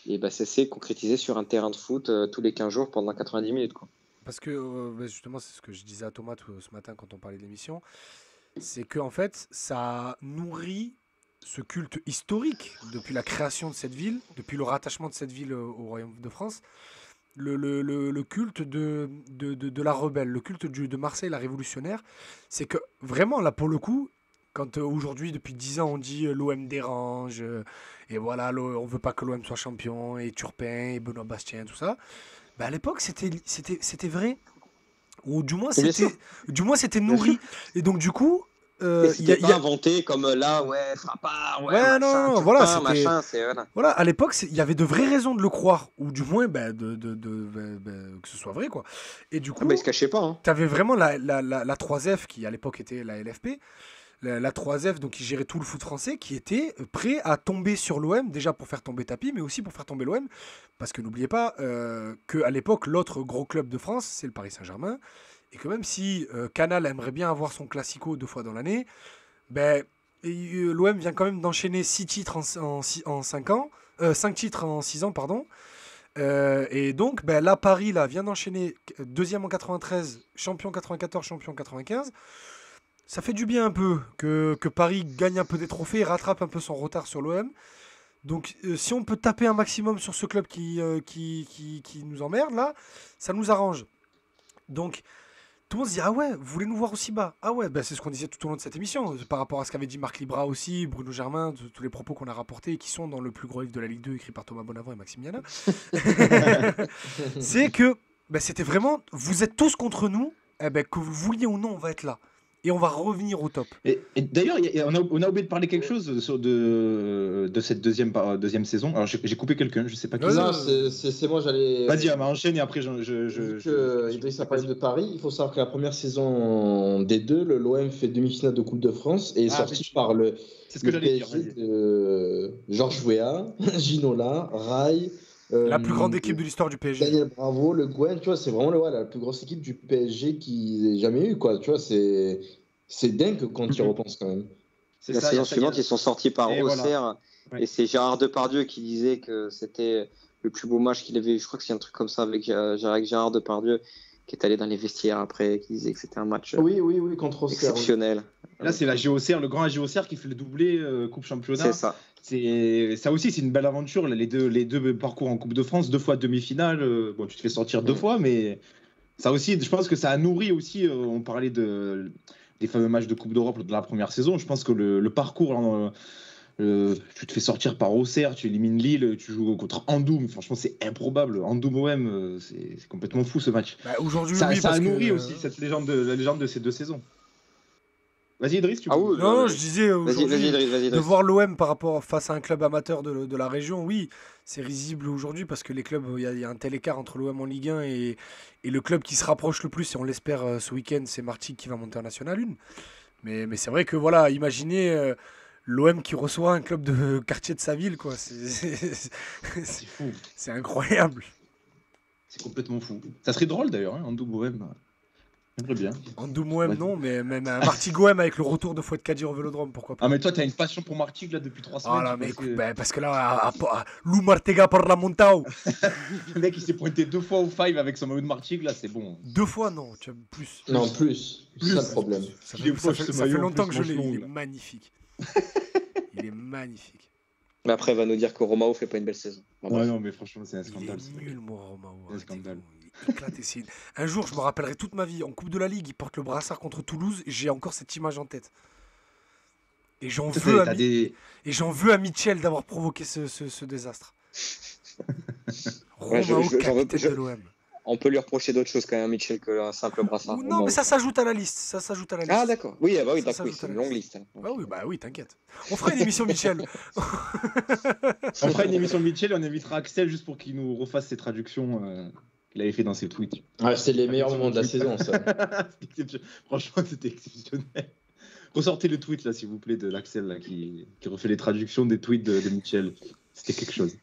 et ça s'est concrétisé sur un terrain de foot tous les 15 jours pendant 90 minutes, quoi. Parce que justement, c'est ce que je disais à Thomas ce matin quand on parlait de l'émission, c'est que en fait, ça nourrit ce culte historique depuis la création de cette ville, depuis le rattachement de cette ville au Royaume de France. Le culte de la rebelle, le culte de Marseille, la révolutionnaire, c'est que vraiment, là, pour le coup, quand aujourd'hui, depuis 10 ans, on dit l'OM dérange, et voilà, on veut pas que l'OM soit champion, et Turpin, et Benoît Bastien, tout ça, à l'époque, c'était vrai. Ou du moins, c'était nourri. Et donc, du coup, c'était pas inventé comme là, Frappard, machin, voilà, machin, voilà, à l'époque, il y avait de vraies raisons de le croire, ou du moins que ce soit vrai, quoi. Et du coup, il se cachait pas. T'avais vraiment la 3F qui à l'époque était la LFP. la 3F, donc qui gérait tout le foot français, qui était prêt à tomber sur l'OM, déjà pour faire tomber Tapi, mais aussi pour faire tomber l'OM, parce que n'oubliez pas qu'à l'époque, l'autre gros club de France, c'est le Paris Saint-Germain, et que même si Canal aimerait bien avoir son Classico 2 fois dans l'année, ben, l'OM vient quand même d'enchaîner 6 titres en 5 ans, 5 titres en 6 ans, pardon. Et donc, ben, là, Paris vient d'enchaîner deuxième en 93, champion 94, champion 95. Ça fait du bien un peu que Paris gagne un peu des trophées et rattrape un peu son retard sur l'OM. Donc, si on peut taper un maximum sur ce club qui nous emmerde, là, ça nous arrange. Donc, tout le monde se dit, ah ouais, vous voulez nous voir aussi bas? Ah ouais, ben c'est ce qu'on disait tout au long de cette émission, par rapport à ce qu'avait dit Marc Libra aussi, Bruno Germain, tous les propos qu'on a rapportés et qui sont dans le plus gros livre de la Ligue 2 écrit par Thomas Bonavent et Maxime Yana. C'est que c'était vraiment, vous êtes tous contre nous, que vous vouliez ou non, on va être là. Et on va revenir au top. Et d'ailleurs, on a oublié de parler quelque chose de cette deuxième saison. Alors, j'ai coupé quelqu'un, je sais pas qui. Non, c'est moi, j'allais. Vas-y, enchaîne et après Idriss a parlé de Paris. Il faut savoir que la première saison des deux, l'OM fait demi-finale de Coupe de France et est sorti par le PSG de Georges Weah, Ginola, Rai. La plus grande équipe de l'histoire du PSG. Daniel Bravo, Le Guen, tu vois, c'est vraiment la plus grosse équipe du PSG qu'ils aient jamais eu, quoi. Tu vois, c'est dingue quand tu y repenses quand même. La saison suivante, ils sont sortis par Auxerre. Voilà. Ouais. Et c'est Gérard Depardieu qui disait que c'était le plus beau match qu'il avait eu. Je crois que c'est un truc comme ça avec Gérard Depardieu qui est allé dans les vestiaires après, qui disait que c'était un match contre Auxerre, exceptionnel. Là, c'est la GOCR, le grand GOCR qui fait le doublé Coupe Championnat. C'est ça. Ça aussi, c'est une belle aventure. Là, les deux parcours en Coupe de France, 2 fois demi-finale. Bon, tu te fais sortir 2 fois, mais ça aussi, je pense que ça a nourri aussi. On parlait des fameux matchs de Coupe d'Europe de la première saison. Je pense que le parcours, tu te fais sortir par Auxerre, tu élimines Lille, tu joues contre Andoum. Franchement, c'est improbable. Andoum OM, c'est complètement fou ce match. Aujourd'hui, ça a nourri aussi la légende de ces 2 saisons. Vas-y Idriss, tu peux. Non, je disais aujourd'hui, vas-y, de voir l'OM par rapport face à un club amateur de la région, oui, c'est risible aujourd'hui parce que les clubs, il y a un tel écart entre l'OM en Ligue 1 et le club qui se rapproche le plus, et on l'espère ce week-end, c'est Martigues qui va monter en National 1. Mais c'est vrai que voilà, imaginez l'OM qui reçoit un club de quartier de sa ville, quoi. C'est fou. C'est incroyable. C'est complètement fou. Ça serait drôle d'ailleurs, hein, en double OM. J'aimerais bien. Andoum OM, non, mais même un Martigues OM avec le retour de Fouad Kadir au Vélodrome, pourquoi pas. Ah, mais toi, t'as une passion pour Martigues là depuis 3 semaines. Ah là, mais écoute, parce que là, Lou Martega par la Montao. Le mec, il s'est pointé 2 fois au 5 avec son maillot de Martigues, là, c'est bon. 2 fois, non, tu as plus. Non, plus. C'est ça le problème. Ça fait longtemps que je l'ai. Il est magnifique. Il est magnifique. Mais après, il va nous dire que Romao fait pas une belle saison. Ouais, non, mais franchement, c'est un scandale. Il est nul, moi, Romao. C'est un scandale. Éclaté. Un jour, je me rappellerai toute ma vie, en Coupe de la Ligue, il porte le brassard contre Toulouse, et j'ai encore cette image en tête. Et j'en veux à Mitchell d'avoir provoqué ce désastre. Romao, capitaine de l'OM. On peut lui reprocher d'autres choses quand même, Mitchell, que un simple brassard. Non, mais ça s'ajoute à la liste. Ah, d'accord. Oui, c'est une longue liste. Oui, t'inquiète. On fera une émission Mitchell. On fera une émission Mitchell et on invitera Axel juste pour qu'il nous refasse ses traductions qu'il avait fait dans ses tweets. Ah, c'est les meilleurs moments de la saison, ça. Franchement, c'était exceptionnel. Ressortez le tweet, là, s'il vous plaît, de l'Axel, là, qui refait les traductions des tweets de Mitchell. C'était quelque chose.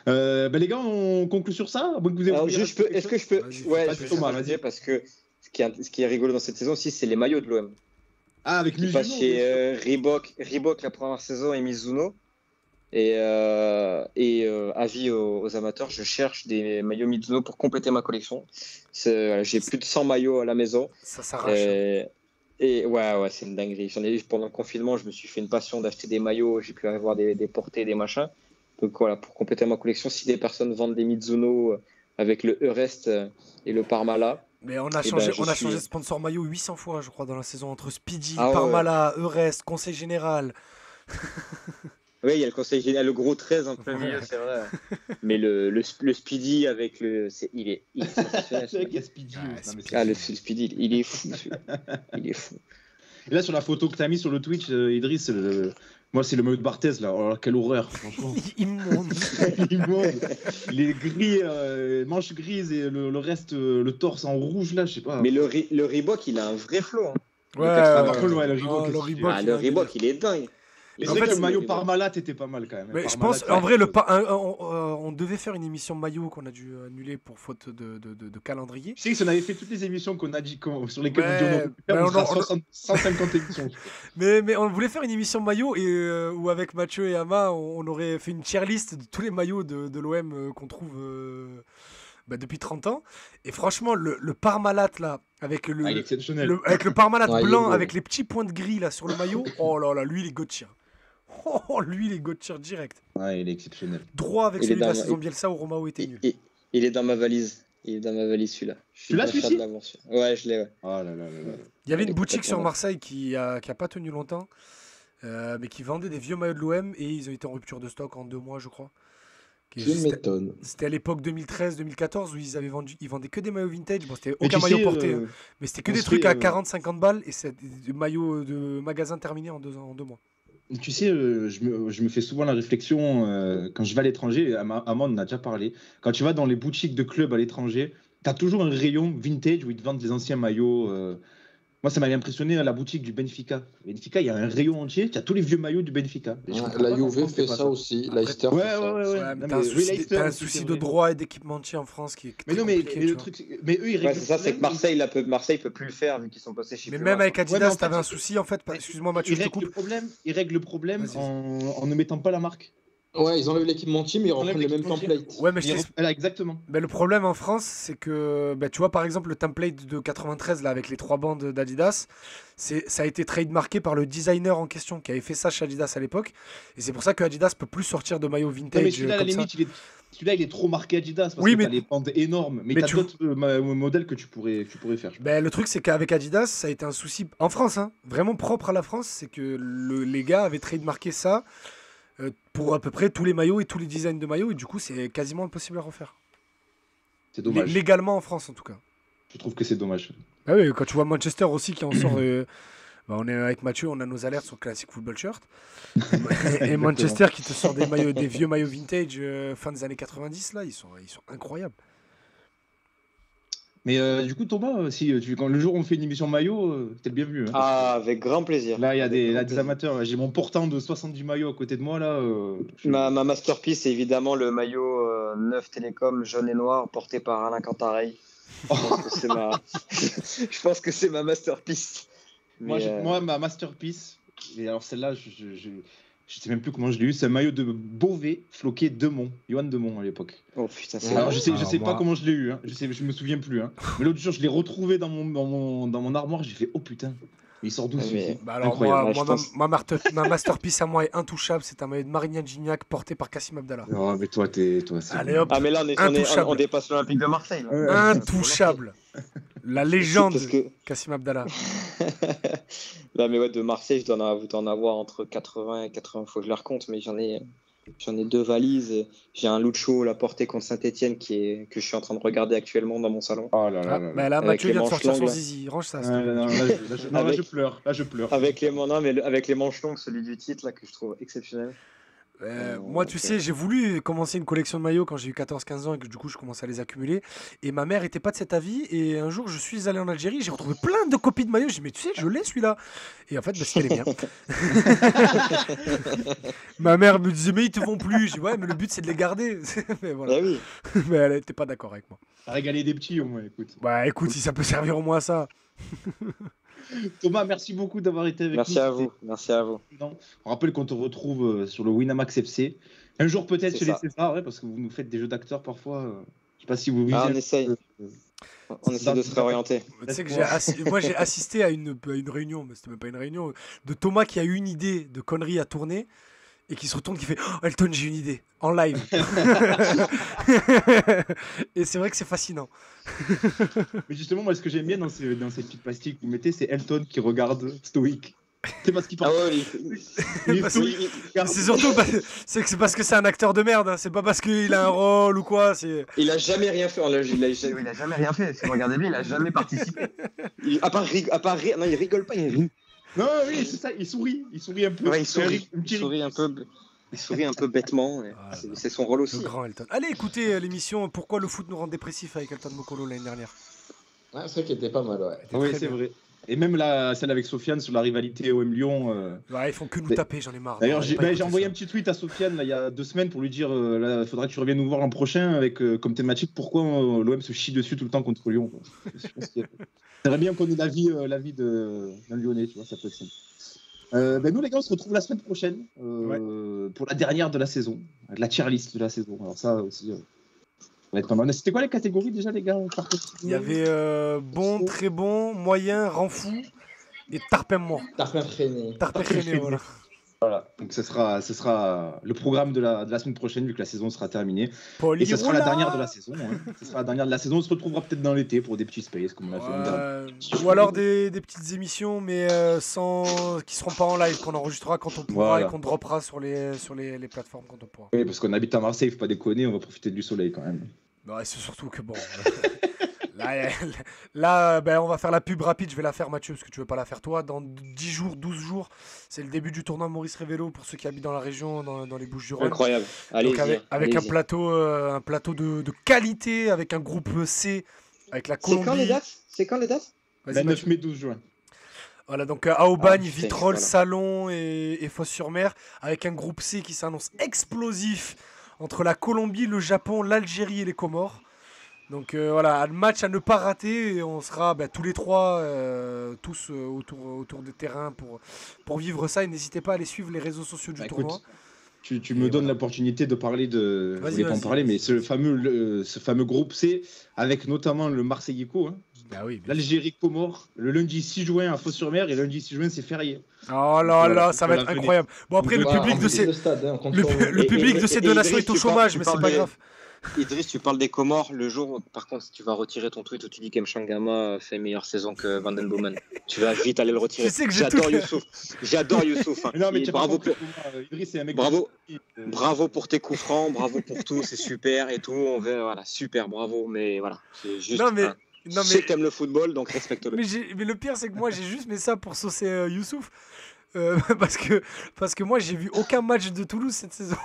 Les gars, on conclut sur ça. Est-ce que je peux vas-y, parce que ce qui est rigolo dans cette saison aussi, c'est les maillots de l'OM. Ah, avec Mizuno. Passe chez Reebok la première saison et Mizuno. Et avis aux amateurs, je cherche des maillots Mizuno pour compléter ma collection. J'ai plus de 100 maillots à la maison. Ça s'arrache. Et ouais, c'est une dinguerie. Pendant le confinement, je me suis fait une passion d'acheter des maillots. J'ai pu avoir des portées, des machins. Donc voilà, pour compléter ma collection, si des personnes vendent des Mizuno avec le Eurest et le Parmala. Mais on a changé de sponsor maillot 800 fois, je crois, dans la saison, entre Speedy, Parmala, Eurest, Conseil Général. Oui, il y a le Conseil Général, le gros 13 en plein milieu, c'est vrai. Mais le Speedy avec il est sensationnel. C'est vrai qu'il y a Speedy. Le Speedy, il est fou. Il est fou. Et là, sur la photo que tu as mis sur le Twitch, Idriss, moi, c'est le maillot de Barthez, là. Oh, quelle horreur, franchement. Immonde. Il est gris, manche grise et le reste, le torse en rouge, là, je sais pas. Mais le Reebok, il a un vrai flow. Hein. Le Reebok. Le Reebok, il est dingue. Mais c'est vrai que le maillot Parmalat était pas mal quand même. Mais je pense, en vrai, on devait faire une émission maillot qu'on a dû annuler pour faute de calendrier. Tu sais que si on avait fait toutes les émissions qu'on a dit sur lesquelles on a 150 émissions. Mais on voulait faire une émission maillot et où avec Mathieu et Ama, on aurait fait une tier list de tous les maillots de l'OM qu'on trouve depuis 30 ans. Et franchement, le Parmalat là, avec le Parmalat blanc avec les petits points de gris là sur le maillot, oh là là, lui il est Gauthier. Oh, lui, il est Gauthier direct. Ouais, il est exceptionnel. Droit avec celui de la saison Bielsa où Romao était nul. Il est dans ma valise. Il est dans ma valise, celui-là. Tu l'as, celui-ci ? Ouais, je l'ai, ouais. Oh là là là. Il y avait une boutique sur Marseille qui a pas tenu longtemps, mais qui vendait des vieux maillots de l'OM et ils ont été en rupture de stock en 2 mois, je crois. Tu m'étonnes. C'était à l'époque 2013-2014 où ils vendaient que des maillots vintage. Bon, c'était aucun maillot porté, mais c'était que des trucs à 40-50 balles et c'est des maillots de magasin terminés en 2 mois. Tu sais, je me fais souvent la réflexion quand je vais à l'étranger, Amand en a déjà parlé, quand tu vas dans les boutiques de clubs à l'étranger, tu as toujours un rayon vintage où ils te vendent des anciens maillots. Moi, ça m'avait impressionné à la boutique du Benfica. Benfica, il y a un rayon entier, tu as tous les vieux maillots du Benfica. La Juve fait ça aussi, Leicester. Ouais. T'as un souci de droit et d'équipementier en France qui est très compliqué. Mais eux, ils règlent. C'est ça, c'est que Marseille peut plus le faire vu qu'ils sont passés chez. Mais même avec Adidas, t'avais un souci en fait. Excuse-moi, Mathieu, je te coupe. Ils règlent le problème en ne mettant pas la marque. Ouais, ils enlèvent l'équipementier, mais ils reprennent les mêmes templates. Ouais, mais exactement. Mais le problème en France, c'est que, tu vois, par exemple, le template de 93, là, avec les 3 bandes d'Adidas, ça a été trademarké par le designer en question qui avait fait ça chez Adidas à l'époque. Et c'est pour ça que Adidas peut plus sortir de maillot vintage. Mais celui-là, à la limite, celui-là, il est trop marqué Adidas parce que t'as les bandes énormes. Mais t'as d'autres modèles que tu pourrais faire. Le truc, c'est qu'avec Adidas, ça a été un souci en France, hein, vraiment propre à la France, c'est que les gars avaient trademarké ça. Pour à peu près tous les maillots et tous les designs de maillots, et du coup c'est quasiment impossible à refaire. C'est dommage. Légalement en France en tout cas. Je trouve que c'est dommage. Ah oui, quand tu vois Manchester aussi qui en sort, on est avec Mathieu, on a nos alertes sur Classic Football Shirt. Et Manchester qui te sort des vieux maillots vintage fin des années 90, là, ils sont incroyables. Mais du coup, Thomas, quand le jour où on fait une émission maillot, t'es le bienvenu. Hein, avec grand plaisir. Là, il y a des amateurs. J'ai mon portant de 70 maillots à côté de moi. Là, ma masterpiece, c'est évidemment le maillot 9 Télécom jaune et noir porté par Alain Cantarey. Je pense que c'est ma masterpiece. Moi, ma masterpiece, et alors celle-là, je sais même plus comment je l'ai eu, c'est un maillot de Beauvais floqué Demont, Johan Demont à l'époque. Oh putain, c'est alors je sais pas comment je l'ai eu, hein. Je me souviens plus. Hein. Mais l'autre jour, je l'ai retrouvé dans mon armoire, j'ai fait oh putain, il sort d'où ma masterpiece à moi est intouchable, c'est un maillot de Marignan Gignac porté par Kassim Abdallah. Oh mais toi c'est allez, hop, mais là on dépasse l'Olympique de Marseille. Intouchable. La légende Kassim Abdallah. Là, mais ouais, de Marseille, je dois en avoir entre 80 et 80, faut que je les recompte, mais j'en ai 2 valises. J'ai un Lucho, la portée contre Saint-Etienne que je suis en train de regarder actuellement dans mon salon. Oh là là. Mais là, Mathieu vient de sortir son zizi. Range ça. Là, je pleure. Avec les manches longues, celui du titre là que je trouve exceptionnel. Moi, tu sais, j'ai voulu commencer une collection de maillots quand j'ai eu 14-15 ans et que du coup je commençais à les accumuler. Et ma mère était pas de cet avis. Et un jour, je suis allé en Algérie, j'ai retrouvé plein de copies de maillots. J'ai dit, mais tu sais, je l'ai celui-là. Et en fait, c'était les miens. Ma mère me disait, mais ils te vont plus. Je dis, ouais, mais le but c'est de les garder. Mais voilà. Ah oui. Mais elle était pas d'accord avec moi. T'as régalé des petits au moins, écoute. Bah écoute, si ça peut servir au moins à ça. Thomas, merci beaucoup d'avoir été avec nous. Merci à vous. On rappelle qu'on te retrouve sur le Winamax FC. Un jour peut-être chez les Césars, parce que vous nous faites des jeux d'acteurs parfois. Je sais pas si vous visez. On essaye. On essaie de se réorienter. Tu sais que moi j'ai assisté à une réunion, mais c'était même pas une réunion, de Thomas qui a eu une idée de connerie à tourner. Et qui se retourne, qui fait oh, Elton, j'ai une idée, en live. Et c'est vrai que c'est fascinant. Mais justement, moi, ce que j'aime bien dans ces petites plastiques que vous mettez, c'est Elton qui regarde stoïque. C'est parce qu'il parle. C'est surtout c'est parce que c'est un acteur de merde. Hein. C'est pas parce qu'il a un rôle ou quoi. Il a jamais rien fait. Il a jamais rien fait. Si vous regardez bien, il a jamais participé. À part rire. Non, il rigole pas, il rit. Non, oui, c'est ça, il sourit un peu. Ouais, il sourit un peu bêtement. C'est son rôle aussi. Le grand Elton. Allez, écoutez l'émission Pourquoi le foot nous rend dépressifs avec Elton Mokolo l'année dernière. C'est vrai qu'il était pas mal, ouais. Oui, c'est vrai. Et même celle avec Sofiane sur la rivalité OM Lyon. Ouais, ils font que nous taper, j'en ai marre. D'ailleurs, j'ai envoyé un petit tweet à Sofiane là, il y a 2 semaines pour lui dire il faudrait que tu reviennes nous voir l'an prochain avec comme thématique pourquoi l'OM se chie dessus tout le temps contre Lyon. J'aimerais bien qu'on ait l'avis d'un Lyonnais, tu vois, ça peut être simple. Nous, les gars, on se retrouve la semaine prochaine pour la dernière de la saison, la tier list de la saison. Alors, ça aussi. Va être pas mal. C'était quoi les catégories déjà, les gars? Il y avait bon, très bon, moyen, rend fou et tarpin mort. Tarpin freiné. Tarpin freiné, voilà. Voilà, donc ce sera le programme de la semaine prochaine vu que la saison sera terminée. Et ce sera la dernière de la saison. Ce sera la dernière de la saison. On se retrouvera peut-être dans l'été pour des petits spaces comme on a fait l'an dernier. Ou alors des petites émissions mais qui seront pas en live, qu'on enregistrera quand on pourra et qu'on droppera sur les plateformes quand on pourra. Oui, parce qu'on habite à Marseille, il faut pas déconner, on va profiter du soleil quand même. Bah, c'est surtout que bon. Là, on va faire la pub rapide. Je vais la faire, Mathieu, parce que tu veux pas la faire toi. Dans 10 jours, 12 jours, c'est le début du tournoi Maurice Révélo pour ceux qui habitent dans la région, dans les Bouches-du-Rhône. Incroyable. Allez-y. Avec un plateau de qualité, avec un groupe C, avec la Colombie. C'est quand les dates 9 mai, 12 juin. Voilà, donc à Aubagne, Vitrolles, Salon et Fos-sur-Mer, avec un groupe C qui s'annonce explosif entre la Colombie, le Japon, l'Algérie et les Comores. Donc voilà, un match à ne pas rater et on sera tous les trois tous autour des terrains pour vivre ça. Et n'hésitez pas à aller suivre les réseaux sociaux du tournoi. Tu me donnes l'opportunité de parler de... Je voulais pas en parler, mais ce fameux groupe C, avec notamment le Marseille-Eco, l'Algérie Comores, le lundi 6 juin à Fos-sur-Mer, et le lundi 6 juin c'est férié. Oh là là, ça va être incroyable. Bon après, le public de ces deux nations est au chômage, mais c'est pas grave. Idriss, tu parles des Comores le jour, par contre, si tu vas retirer ton tweet où tu dis qu'Mchangama fait meilleure saison que Van Den Boomen, tu vas vite aller le retirer. J'adore Youssouf. Hein. Non, mais bravo pour Idriss, c'est un mec bravo pour tes coups francs, bravo pour tout, c'est super et tout. Voilà, super, bravo. Mais voilà, c'est juste. Je sais que t'aimes le football, donc respecte-le. Mais le pire, c'est que moi, j'ai juste mis ça pour saucer Youssouf. Parce que moi j'ai vu aucun match de Toulouse cette saison.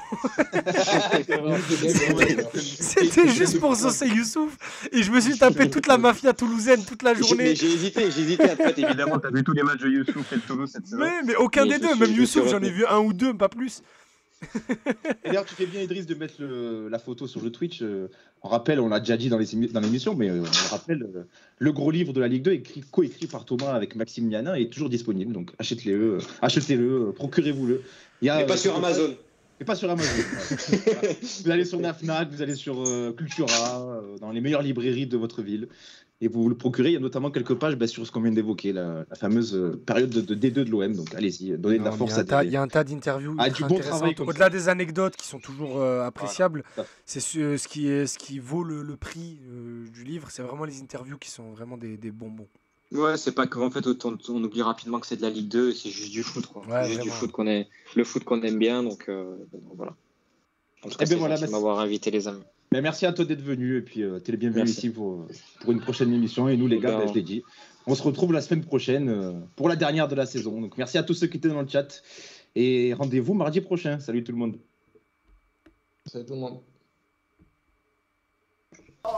C'était juste pour saucer Youssouf et je me suis tapé toute la mafia toulousaine toute la journée. J'ai hésité en fait, évidemment t'as vu tous les matchs de Youssouf et de Toulouse cette saison. Mais aucun des deux, même Youssouf j'en ai vu 1 ou 2, pas plus. Et d'ailleurs, tu fais bien, Idriss, de mettre la photo sur le Twitch. On rappelle, on l'a déjà dit dans l'émission, mais on rappelle, le gros livre de la Ligue 2, coécrit par Thomas avec Maxime Nianin, est toujours disponible. Donc achetez-le, procurez-vous-le. Mais pas sur Amazon. Mais pas sur Amazon. Vous allez sur la Fnac, vous allez sur Cultura, dans les meilleures librairies de votre ville. Et vous le procurez. Il y a notamment quelques pages sur ce qu'on vient d'évoquer, la fameuse période de D2 de l'OM. Donc allez-y, donnez de la force à Il y a un tas d'interviews du bon travail. Au-delà des anecdotes qui sont toujours appréciables, c'est ce qui vaut le prix du livre. C'est vraiment les interviews qui sont vraiment des bonbons. Ouais, c'est pas qu'en fait on oublie rapidement que c'est de la Ligue 2, c'est juste du foot, quoi. Ouais, juste du foot le foot qu'on aime bien, donc voilà. En tout cas, merci de m'avoir invité, les amis. Mais merci à toi d'être venu et puis t'es le bienvenu ici pour une prochaine émission. Et nous les gars, je l'ai dit, on se retrouve la semaine prochaine pour la dernière de la saison. Donc merci à tous ceux qui étaient dans le chat et rendez-vous mardi prochain. Salut tout le monde. Salut tout le monde. Oh.